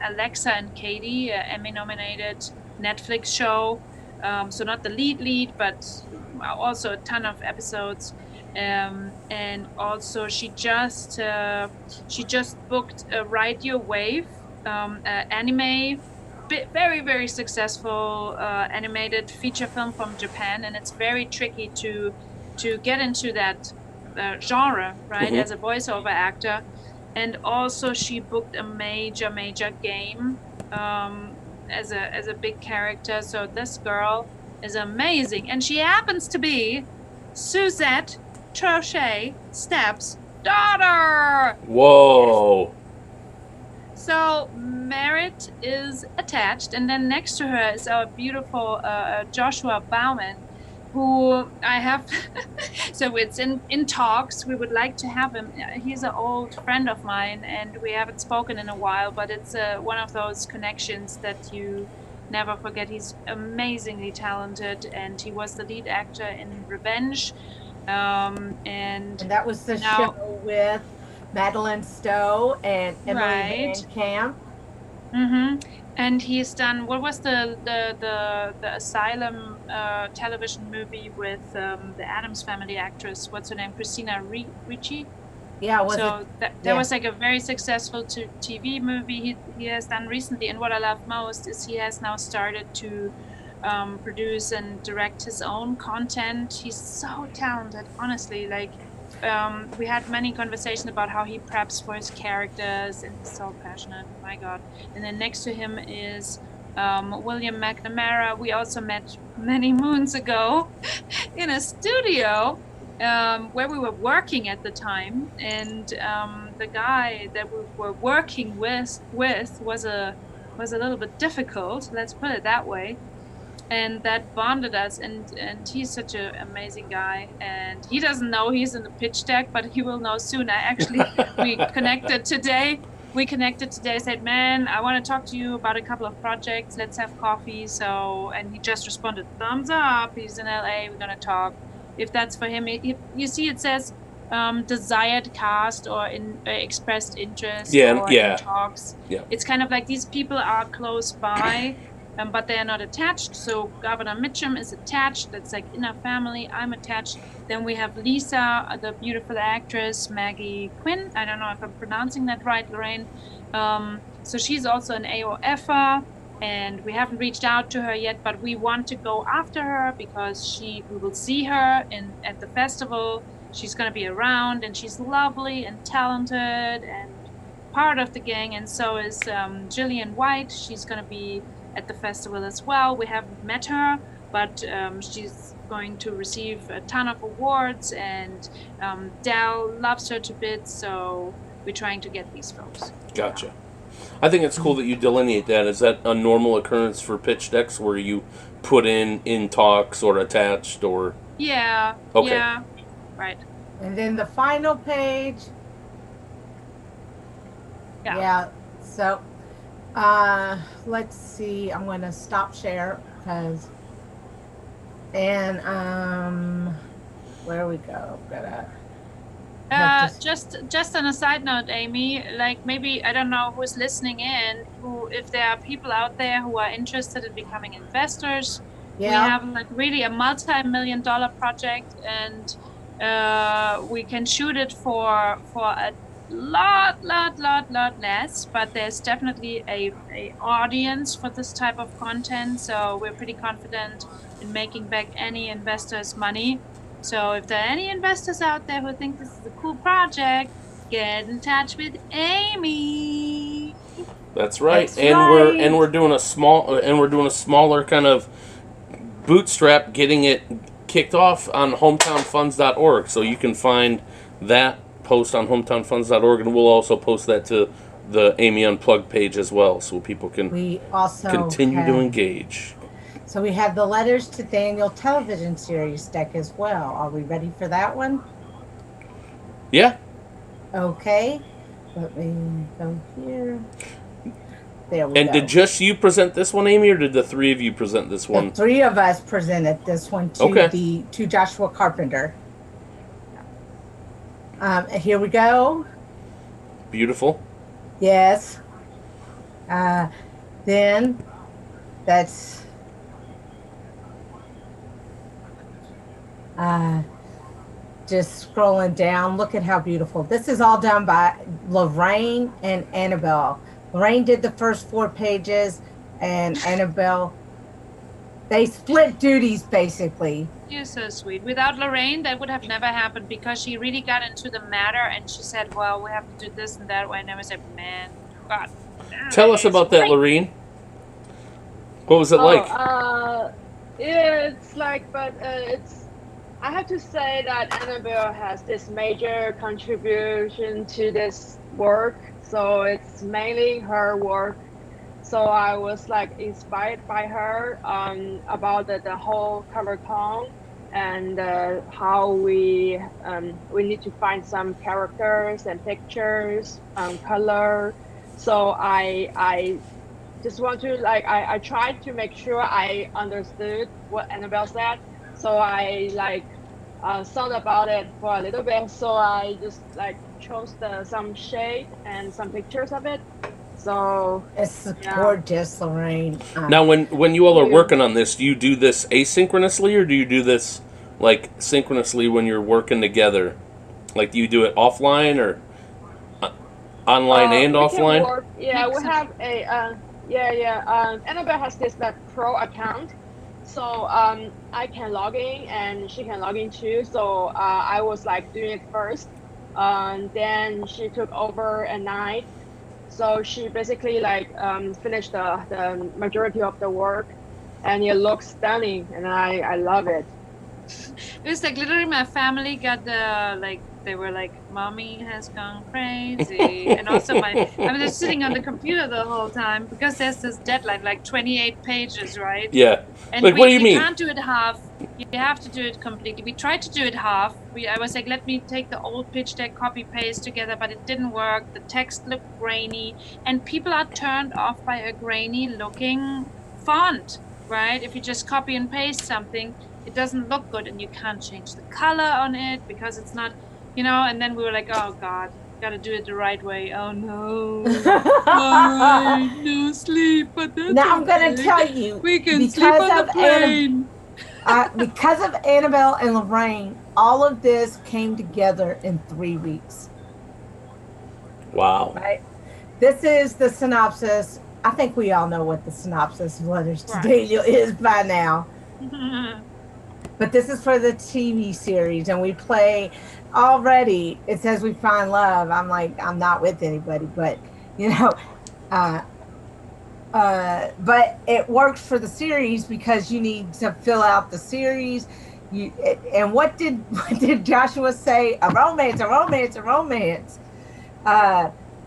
Alexa and Katie, an Emmy-nominated Netflix show. So not the lead, but also a ton of episodes. And also she just booked a Ride Your Wave anime. Very, very successful animated feature film from Japan, and it's very tricky to get into that genre, right, as a voiceover actor. And also she booked a major game as a big character. So this girl is amazing, and she happens to be Suzette Trochet Stepp's daughter. Whoa. So Merritt is attached, and then next to her is our beautiful Joshua Bauman. who I have. So it's in talks. We would like to have him. He's an old friend of mine, and we haven't spoken in a while. But it's one of those connections that you never forget. He's amazingly talented, and he was the lead actor in Revenge. And that was the now, show with Madeline Stowe and Emily Van Camp. And he's done, what was the Asylum television movie with the Addams Family actress? What's her name? Christina Ricci? Yeah. That was like a very successful TV movie he has done recently. And what I love most is he has now started to produce and direct his own content. He's so talented, honestly. Like, we had many conversations about how he preps for his characters, and he's so passionate. My God. And then next to him is William McNamara. We also met many moons ago in a studio where we were working at the time, and the guy that we were working with was a little bit difficult, let's put it that way. And that bonded us, and he's such an amazing guy, and he doesn't know he's in the pitch deck, but he will know soon. We connected today. Said, man, I want to talk to you about a couple of projects. Let's have coffee. And he just responded, thumbs up. He's in LA. We're gonna talk. If that's for him, you see, it says desired cast or expressed interest. In talks. Yeah. It's kind of like these people are close by. But they are not attached. So Governor Mitchum is attached. That's like in our family. I'm attached. Then we have Lisa, the beautiful actress, Maggie Quinn. I don't know if I'm pronouncing that right, Lorraine. So she's also an AOFer, and we haven't reached out to her yet, but we want to go after her because we will see her at the festival. She's going to be around, and she's lovely and talented and part of the gang. And so is Jillian White. She's going to be at the festival as well. We haven't met her, but she's going to receive a ton of awards, and Dell loves her to bits, so we're trying to get these folks. Gotcha. I think it's cool that you delineate that. Is that a normal occurrence for pitch decks where you put in talks or attached or? Yeah. Okay. Yeah. Right. And then the final page. Yeah. So let's see. I'm going to stop share because, and where we go? Just on a side note, Amy, like maybe, I don't know who's listening in, if there are people out there who are interested in becoming investors. We have like really a multi-million-dollar project, and we can shoot it for a lot less, but there's definitely a audience for this type of content, so we're pretty confident in making back any investors' money. So if there are any investors out there who think this is a cool project, get in touch with Amy. That's right. We're doing a smaller kind of bootstrap, getting it kicked off on hometownfunds.org, so you can find that post on hometownfunds.org, and we'll also post that to the Amy Unplugged page as well, so people can continue to engage. So we have the Letters to Daniel television series deck as well. Are we ready for that one? Yeah. Okay. Let me go here. There we go. And did just you present this one, Amy, or did the three of you present this one? The three of us presented this one to Joshua Carpenter. Here we go. Beautiful. Yes. Then that's just scrolling down. Look at how beautiful. This is all done by Lureen and Anabelle. Lureen did the first 4 pages, and Anabelle, they split duties basically. You're so sweet. Without Lorraine, that would have never happened, because she really got into the matter, and she said, well, we have to do this and that way. And I said, man, God. Tell us about that, Lureen. What was it like? It's like, I have to say that Anabelle has this major contribution to this work. So it's mainly her work. So I was like inspired by her about the whole cover tone. and how we need to find some characters and pictures, color. So I just want to I tried to make sure I understood what Anabelle said. So I thought about it for a little bit. So I just chose some shade and some pictures of it. So It's yeah. gorgeous, Lureen. Now, when you all are working on this, do you do this asynchronously, or do you do this like synchronously when you're working together? Like, do you do it offline or online and offline? Yeah, we have a Annabelle has this pro account, so I can log in and she can log in too. So I was doing it first, then she took over at night. So she basically finished the majority of the work, and it looks stunning, and I love it. It was literally my family got the they were mommy has gone crazy, and also I was just sitting on the computer the whole time because there's this deadline 28 pages, right? Yeah. And what do you mean? You can't do it half. You have to do it completely. We tried to do it half. I was let me take the old pitch deck, copy paste together, but it didn't work. The text looked grainy, and people are turned off by a grainy looking font, right? If you just copy and paste something, it doesn't look good, and you can't change the color on it because it's not, and then we were oh God, gotta do it the right way. Oh no. All right, no sleep, but that's now I'm going to tell you, we can sleep on the plane. Because of Anabelle and Lureen, all of this came together in 3 weeks. Wow. Right? This is the synopsis. I think we all know what the synopsis of Letters to Daniel is by now. But this is for the TV series, and we play already. It says we find love. I'm I'm not with anybody, but but it works for the series because you need to fill out the series. And what did Joshua say? A romance, a romance, a romance.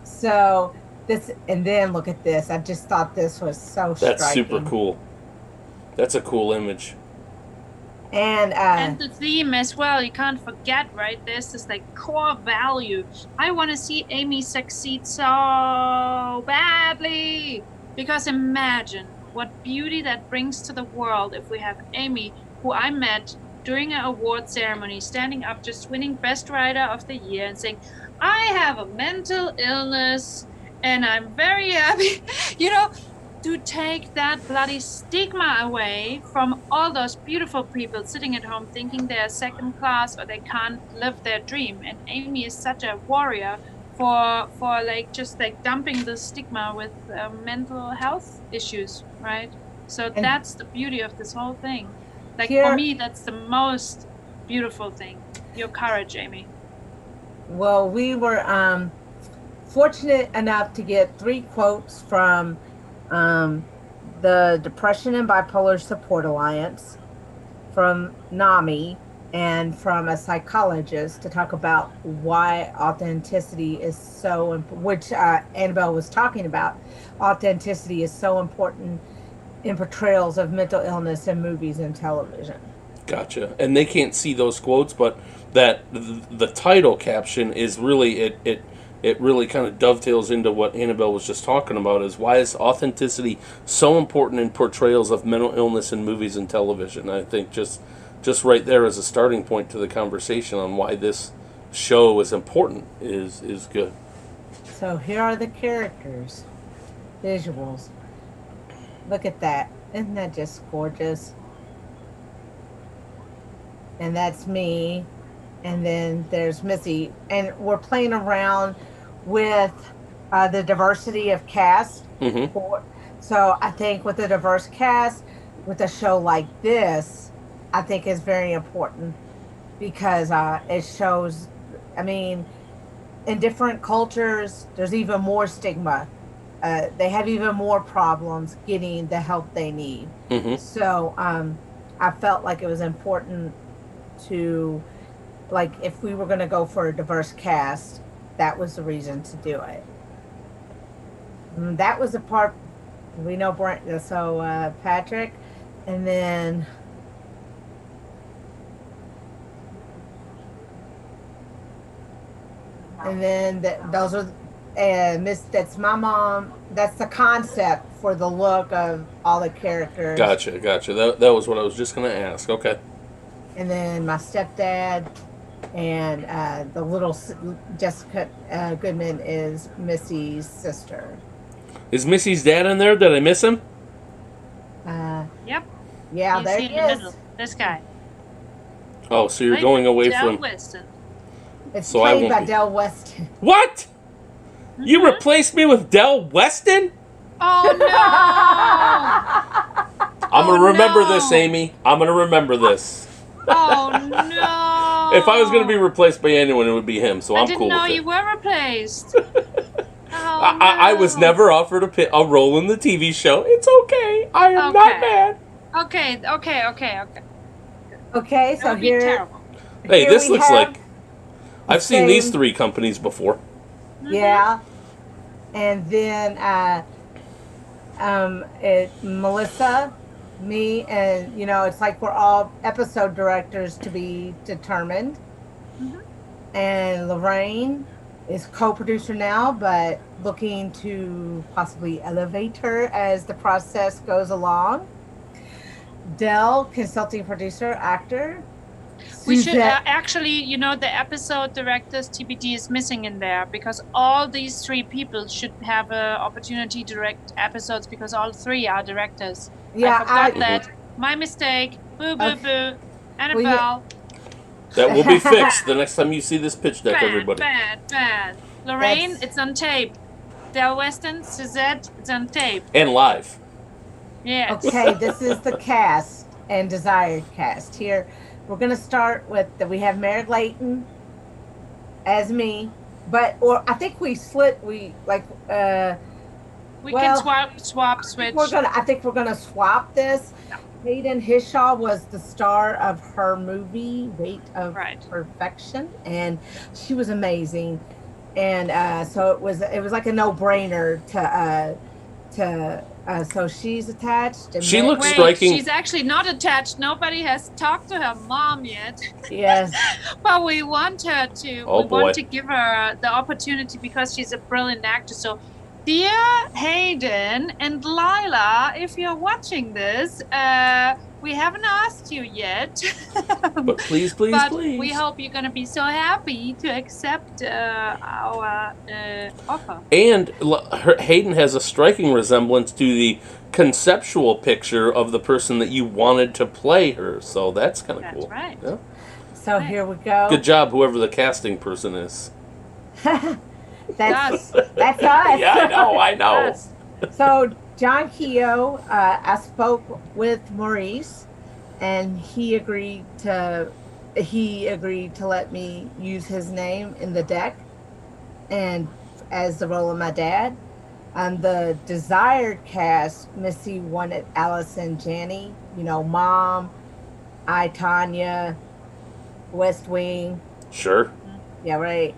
So this, and then look at this. I just thought this was so striking. That's super cool. That's a cool image. And the theme as well, you can't forget, right? There's this core value. I want to see Amy succeed so badly, because imagine what beauty that brings to the world if we have Amy, who I met during an award ceremony, standing up, just winning Best Writer of the Year and saying, I have a mental illness and I'm very happy, to take that bloody stigma away from all those beautiful people sitting at home thinking they're second class or they can't live their dream. And Amy is such a warrior for just dumping the stigma with mental health issues, right? So that's the beauty of this whole thing. For me, that's the most beautiful thing. Your courage, Amy. Well, we were fortunate enough to get 3 quotes from the Depression and Bipolar Support Alliance, from NAMI, and from a psychologist to talk about why authenticity is so important, which Anabelle was talking about. Authenticity is so important in portrayals of mental illness in movies and television. Gotcha. And they can't see those quotes, but that the title caption is really it really kind of dovetails into what Anabelle was just talking about, is why is authenticity so important in portrayals of mental illness in movies and television. I think just right there as a starting point to the conversation on why this show is important is good. So here are the characters, visuals. Look at that. Isn't that just gorgeous? And that's me. And then there's Missy. And we're playing around with the diversity of cast. Mm-hmm. So I think with a diverse cast, with a show like this, I think is very important because it shows, in different cultures, there's even more stigma. They have even more problems getting the help they need. Mm-hmm. So I felt like it was important to, if we were going to go for a diverse cast, that was the reason to do it. That was the part we know. Patrick, and then And then those are, that's my mom. That's the concept for the look of all the characters. Gotcha. That was what I was just going to ask. Okay. And then my stepdad and the little Jessica Goodman is Missy's sister. Is Missy's dad in there? Did I miss him? Yep. Yeah, there He's he in the is. middle. This guy. Oh, so you're Right? going away Del from... Weston. It's So I played won't by be- Del Weston. What? You replaced me with Del Weston? Oh no! I'm going to remember no. this, Amy. I'm going to remember this. Oh no! If I was going to be replaced by anyone, it would be him, so I I'm didn't cool know with you it. were replaced. Oh, I was no. never offered a role in the TV show. It's okay. I am not Okay. mad. Okay. Okay, That so would be here. terrible. Hey, here this we looks have like... I've seen these same- 3 companies before. Yeah. And then Melissa, me, and it's like we're all episode directors to be determined. And Lorraine is co-producer now, but looking to possibly elevate her as the process goes along. Del, consulting producer, actor. We should Suzette- actually, the episode directors TBD is missing in there because all these 3 people should have an opportunity to direct episodes because all 3 are directors. Yeah, I forgot that. My mistake. Boo, boo, boo. Annabelle. That will be fixed the next time you see this pitch deck, everybody. Bad. Lorraine, That's- it's on tape. Del Weston, Suzette, it's on tape. And live. Yes. Okay, this is the cast and desired cast. Here, we're going to start with we have Mary Layton as me, or I think we split. We well, can swap, switch. I think we're gonna swap this. Hayden Hishaw was the star of her movie Weight of Right. Perfection, and she was amazing. And so it was like a no-brainer so she's attached. And She looks Wait, striking. she's actually not attached. Nobody has talked to her mom yet. Yes. But we want her to. Oh, we boy. want to give her the opportunity because she's a brilliant actress. So, dear Hayden and Lila, if you're watching this, we haven't asked you yet. But please, please, but please. we hope you're going to be so happy to accept our offer. And Hayden has a striking resemblance to the conceptual picture of the person that you wanted to play her. So that's kind of That's cool. right. Yeah. So here we go. Good job, whoever the casting person is. That's us. Yeah, I know. Yes. So John Keogh, I spoke with Maurice, and he agreed to let me use his name in the deck, and as the role of my dad. The desired cast, Missy wanted Allison Janney, Mom, I, Tanya, West Wing. Sure. Yeah, right.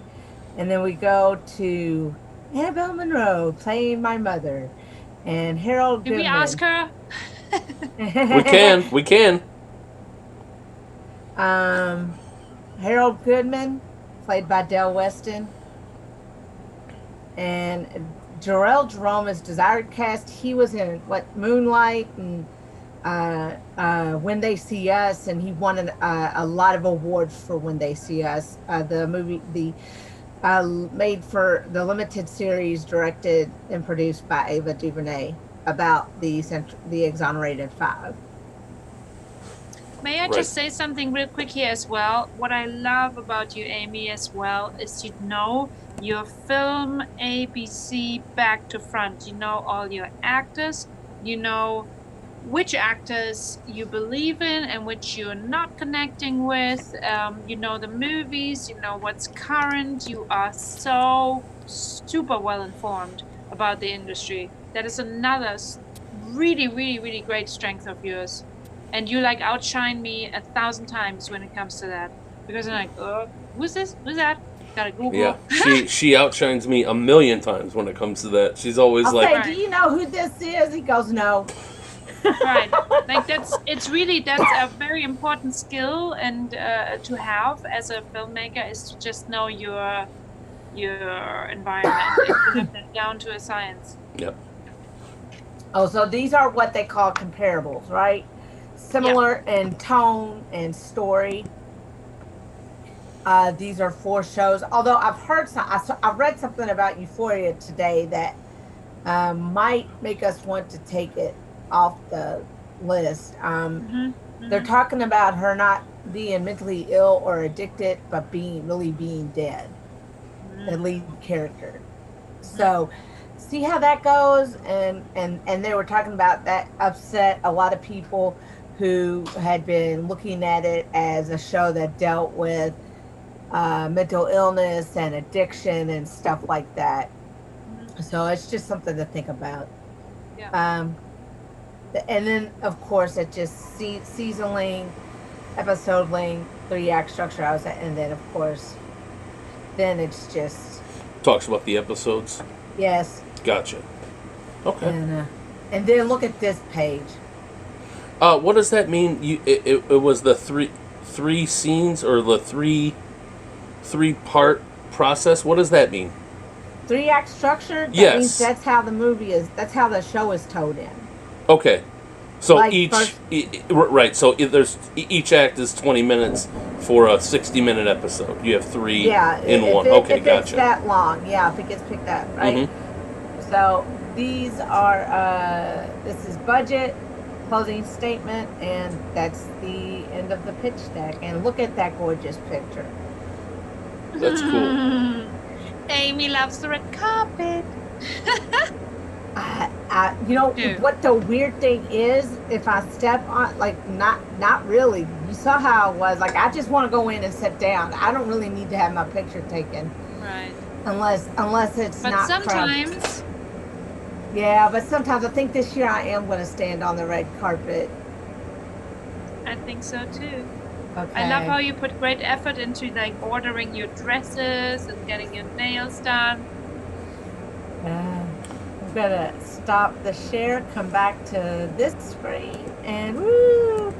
And then we go to Anabelle Munro playing my mother, and Harold Did Goodman. we ask her? We can. Harold Goodman, played by Del Weston, and Jarrell Jerome is desired cast. He was in Moonlight and When They See Us, and he won a lot of awards for When They See Us. The movie, made for the limited series, directed and produced by Ava DuVernay, about the Exonerated Five. May I just say something real quick here as well? What I love about you, Amy, as well, is your film ABC back to front. You know all your actors. You know which actors you believe in and which you're not connecting with. You know the movies. You know what's current. You are so super well informed about the industry. That is another really, really, really great strength of yours. And you outshine me 1,000 times when it comes to that. Because I'm like, who's this? Who's that? Gotta Google. Yeah, she outshines me 1,000,000 times when it comes to that. She's always I'll like, say, do you know who this is? He goes, no. Right. That's a very important skill and to have as a filmmaker is to just know your your environment and you have that down to a science. Yep. Oh, so these are what they call comparables, right? Similar in tone and story. These are 4 shows. Although I've heard I've read something about Euphoria today that might make us want to take it off the list. They're talking about her not being mentally ill or addicted, but really being dead. The lead character. So see how that goes, and they were talking about that upset a lot of people who had been looking at it as a show that dealt with mental illness and addiction and stuff like that. So it's just something to think about. Yeah. And then of course it just season length, episode length, 3-act structure, and then of course then it's just Talks about the episodes. yes. Gotcha. Okay. And then look at this page. What does that mean? It was the three scenes or the three part process. What does that mean? 3-act structure. That Yes. means that's how the movie is. That's how the show is told in. Okay. So Like each first- right. So each act is 20 minutes for a 60-minute episode. You have 3 Yeah. in if one. It, Okay, if gotcha. it's that long, yeah. If it gets picked up, right. Mhm. So these are. This is budget, closing statement, and that's the end of the pitch deck. And look at that gorgeous picture. That's cool. Amy loves the red carpet. You know Dude. what the weird thing is? If I step on, like, not really. You saw how it was. Like, I just want to go in and sit down. I don't really need to have my picture taken, Right. unless it's But not crowded. sometimes, Yeah, but sometimes I think this year I am going to stand on the red carpet. I think so too. Okay. I love how you put great effort into like ordering your dresses and getting your nails done. I'm gonna stop the share, come back to this screen, and woo.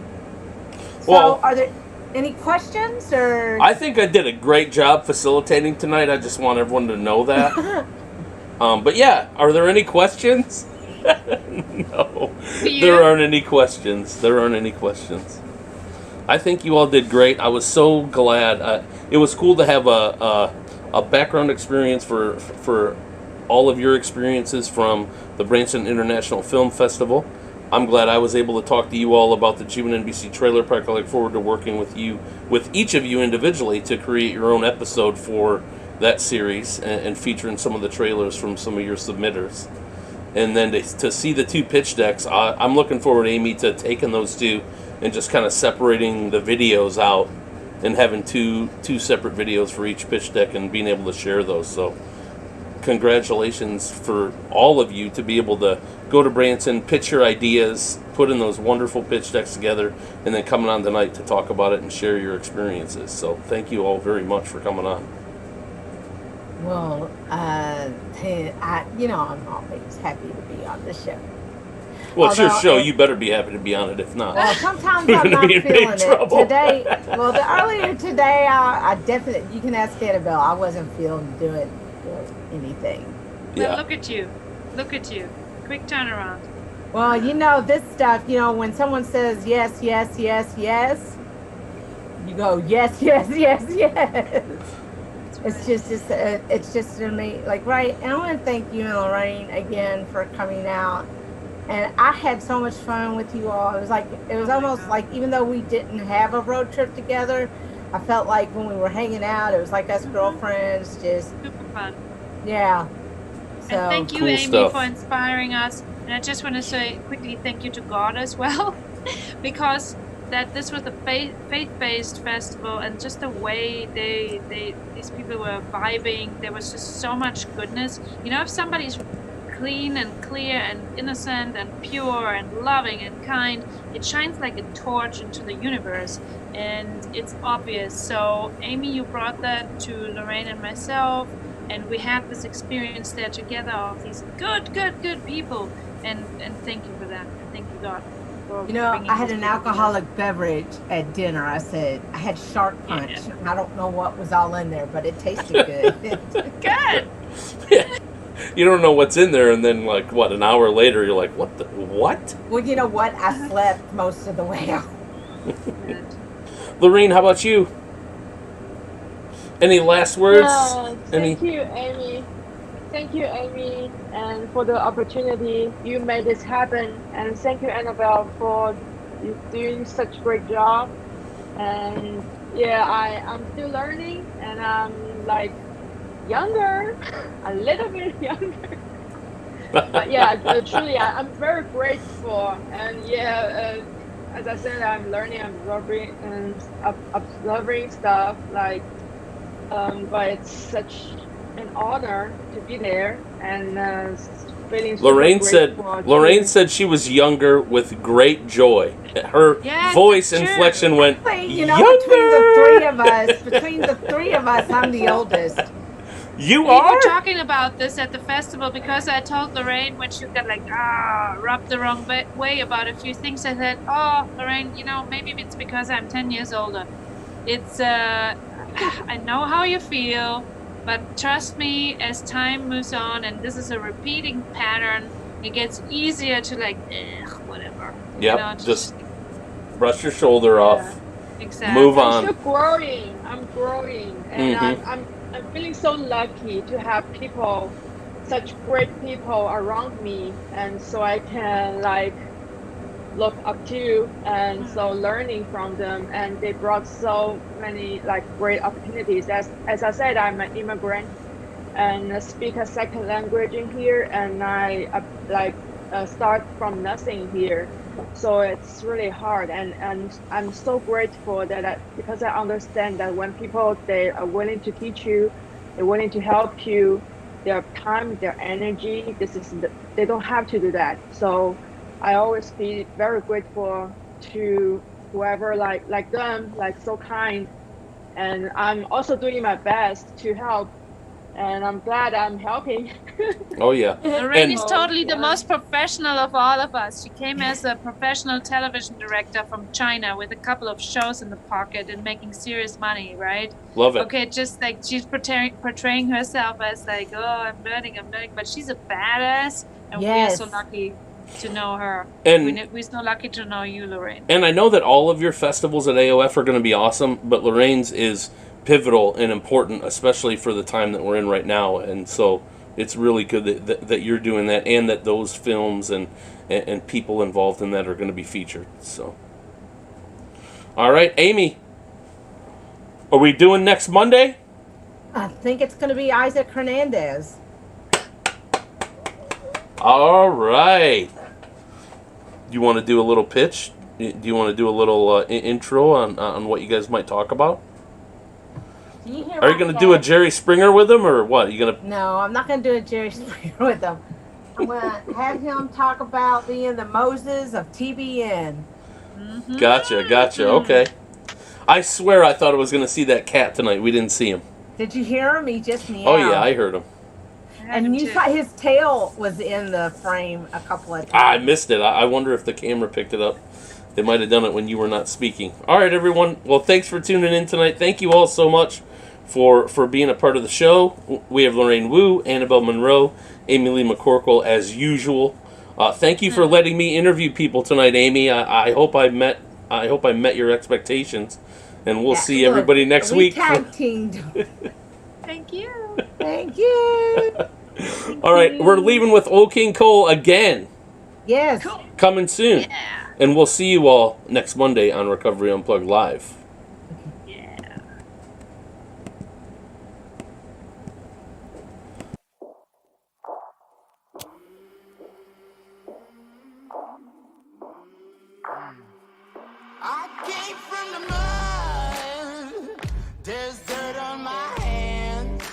So, Well- are there any questions or? I think I did a great job facilitating tonight. I just want everyone to know that. But yeah, are there any questions? No, you? there aren't any questions. There aren't any questions. I think you all did great. I was so glad. It was cool to have a background experience for all of your experiences from the Branson International Film Festival. I'm glad I was able to talk to you all about the June NBC Trailer Park. I look forward to working with each of you individually to create your own episode for that series and featuring some of the trailers from some of your submitters. And then to see the 2 pitch decks, I'm looking forward, Amy, to taking those 2 and just kind of separating the videos out and having two separate videos for each pitch deck and being able to share those. So congratulations for all of you to be able to go to Branson, pitch your ideas, put in those wonderful pitch decks together, and then coming on tonight to talk about it and share your experiences. So thank you all very much for coming on. Well, I'm always happy to be on the show. Well, it's your Although show. it- You better be happy to be on it. If not, Well, sometimes We're I'm gonna not be in big feeling it. trouble. Today, earlier today, I definitely, you can ask Annabelle, I wasn't feeling doing anything. Well, yeah. look at you. Look at you. Quick turnaround. Well, this stuff, when someone says yes, yes, yes, yes, you go, yes, yes, yes, yes. It's just amazing, like, right. And I want to thank you and Lureen again for coming out. And I had so much fun with you all. It was almost like, even though we didn't have a road trip together, I felt like when we were hanging out, it was like us girlfriends, just, Super fun. yeah. So, And thank you, Cool Amy, stuff. for inspiring us. And I just want to say quickly thank you to God as well, because that this was a faith-based festival, and just the way these people were vibing, there was just so much goodness. If somebody's clean and clear and innocent and pure and loving and kind, it shines like a torch into the universe, and it's obvious. So Amy, you brought that to Lureen and myself, and we had this experience there together of these good people, and thank you for that. Thank you, God. for You know, bringing I had this an to alcoholic beverage at dinner. I said I had Shark Punch. Yeah. I don't know what was all in there, but it tasted good. Good. Yeah. You don't know what's in there, and then like what? An hour later, you're like, what? Well, you know what? I slept most of the way out. Good. Lureen, how about you? Any last words? Yeah, Any? thank you, Amy. Thank you, Amy, and for the opportunity you made this happen. And thank you, Annabelle, for you doing such a great job. And yeah, I'm still learning, and I'm like younger, a little bit younger. But yeah, truly, I'm very grateful. And yeah, as I said, I'm learning, observing stuff like. But it's such an honor to be there and feeling super Lorraine said she was younger with great joy. Her Yeah, voice that's true. inflection went You know, younger. between the three of us, I'm the oldest. You We are? were talking about this at the festival because I told Lorraine when she got like rubbed the wrong way about a few things. I said, "Oh, Lorraine, you know, maybe it's because I'm 10 years older. It's I know how you feel, but trust me, as time moves on, and this is a repeating pattern, it gets easier to like, whatever. Yep, You know, just brush your shoulder off. exactly. Move I'm on. still growing. I'm growing, and I'm feeling so lucky to have people, such great people around me, and so I can like look up to, and so learning from them, and they brought so many like great opportunities. As I said, I'm an immigrant and speak a second language in here, and I start from nothing here, so it's really hard. And I'm so grateful that because I understand that when people they are willing to teach you, they're willing to help you, their time, their energy, they don't have to do that. So I always be very grateful to whoever like them, like so kind, and I'm also doing my best to help, and I'm glad I'm helping. Oh yeah. Lorraine is And- totally the Yeah. most professional of all of us. She came as a professional television director from China with a couple of shows in the pocket and making serious money, right? Love it. Okay, just like she's portraying herself as like, oh, I'm learning, but she's a badass, and we are so Yes. lucky to know her. And We're so lucky to know you, Lorraine. And I know that all of your festivals at AOF are going to be awesome, but Lorraine's is pivotal and important, especially for the time that we're in right now. And so it's really good that you're doing that, and that those films and people involved in that are going to be featured. So, all right, Amy, are we doing next Monday? I think it's going to be Isaac Hernandez. All right. Do you want to do a little pitch? Do you want to do a little intro on what you guys might talk about? Do you hear Are you my going to do a cat? Jerry Springer with him, or what? Are you going to? No, I'm not going to do a Jerry Springer with him. I'm going to have him talk about being the Moses of TBN. Gotcha. Okay. I swear I thought I was going to see that cat tonight. We didn't see him. Did you hear him? He just meowed. Oh, yeah, I heard him. And you saw his tail was in the frame a couple of times. I missed it. I wonder if the camera picked it up. They might have done it when you were not speaking. All right, everyone. Well, thanks for tuning in tonight. Thank you all so much for being a part of the show. We have Lureen Wu, Anabelle Munro, Amy Lee McCorkle, as usual. Thank you for letting me interview people tonight, Amy. I hope I met your expectations, and we'll see everybody next week. We tag teamed. Thank you. Thank you. All right, we're leaving with Old King Cole again, Yes. coming soon. Yeah. And we'll see you all next Monday on Recovery Unplugged Live. Yeah. I came from the mud. There's dirt on my hands.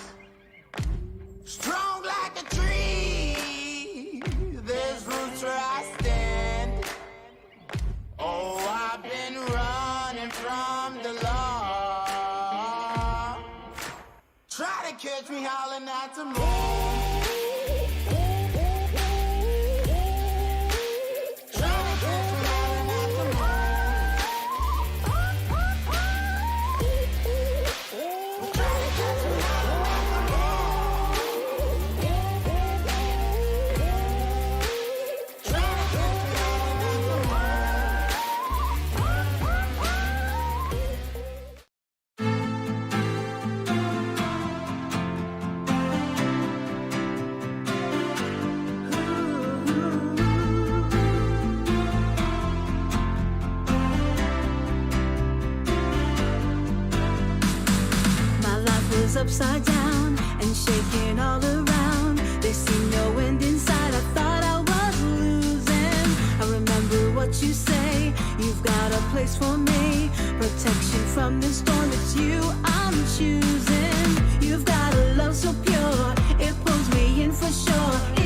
Strong like a tree. There's roots where I stand. Oh, I've been running from the law. Try to catch me howling at the moon. Try to catch me howling upside down and shaking all around. They see no end inside. I thought I was losing. I remember what you say. You've got a place for me. Protection from the storm. It's you I'm choosing. You've got a love so pure. It pulls me in for sure.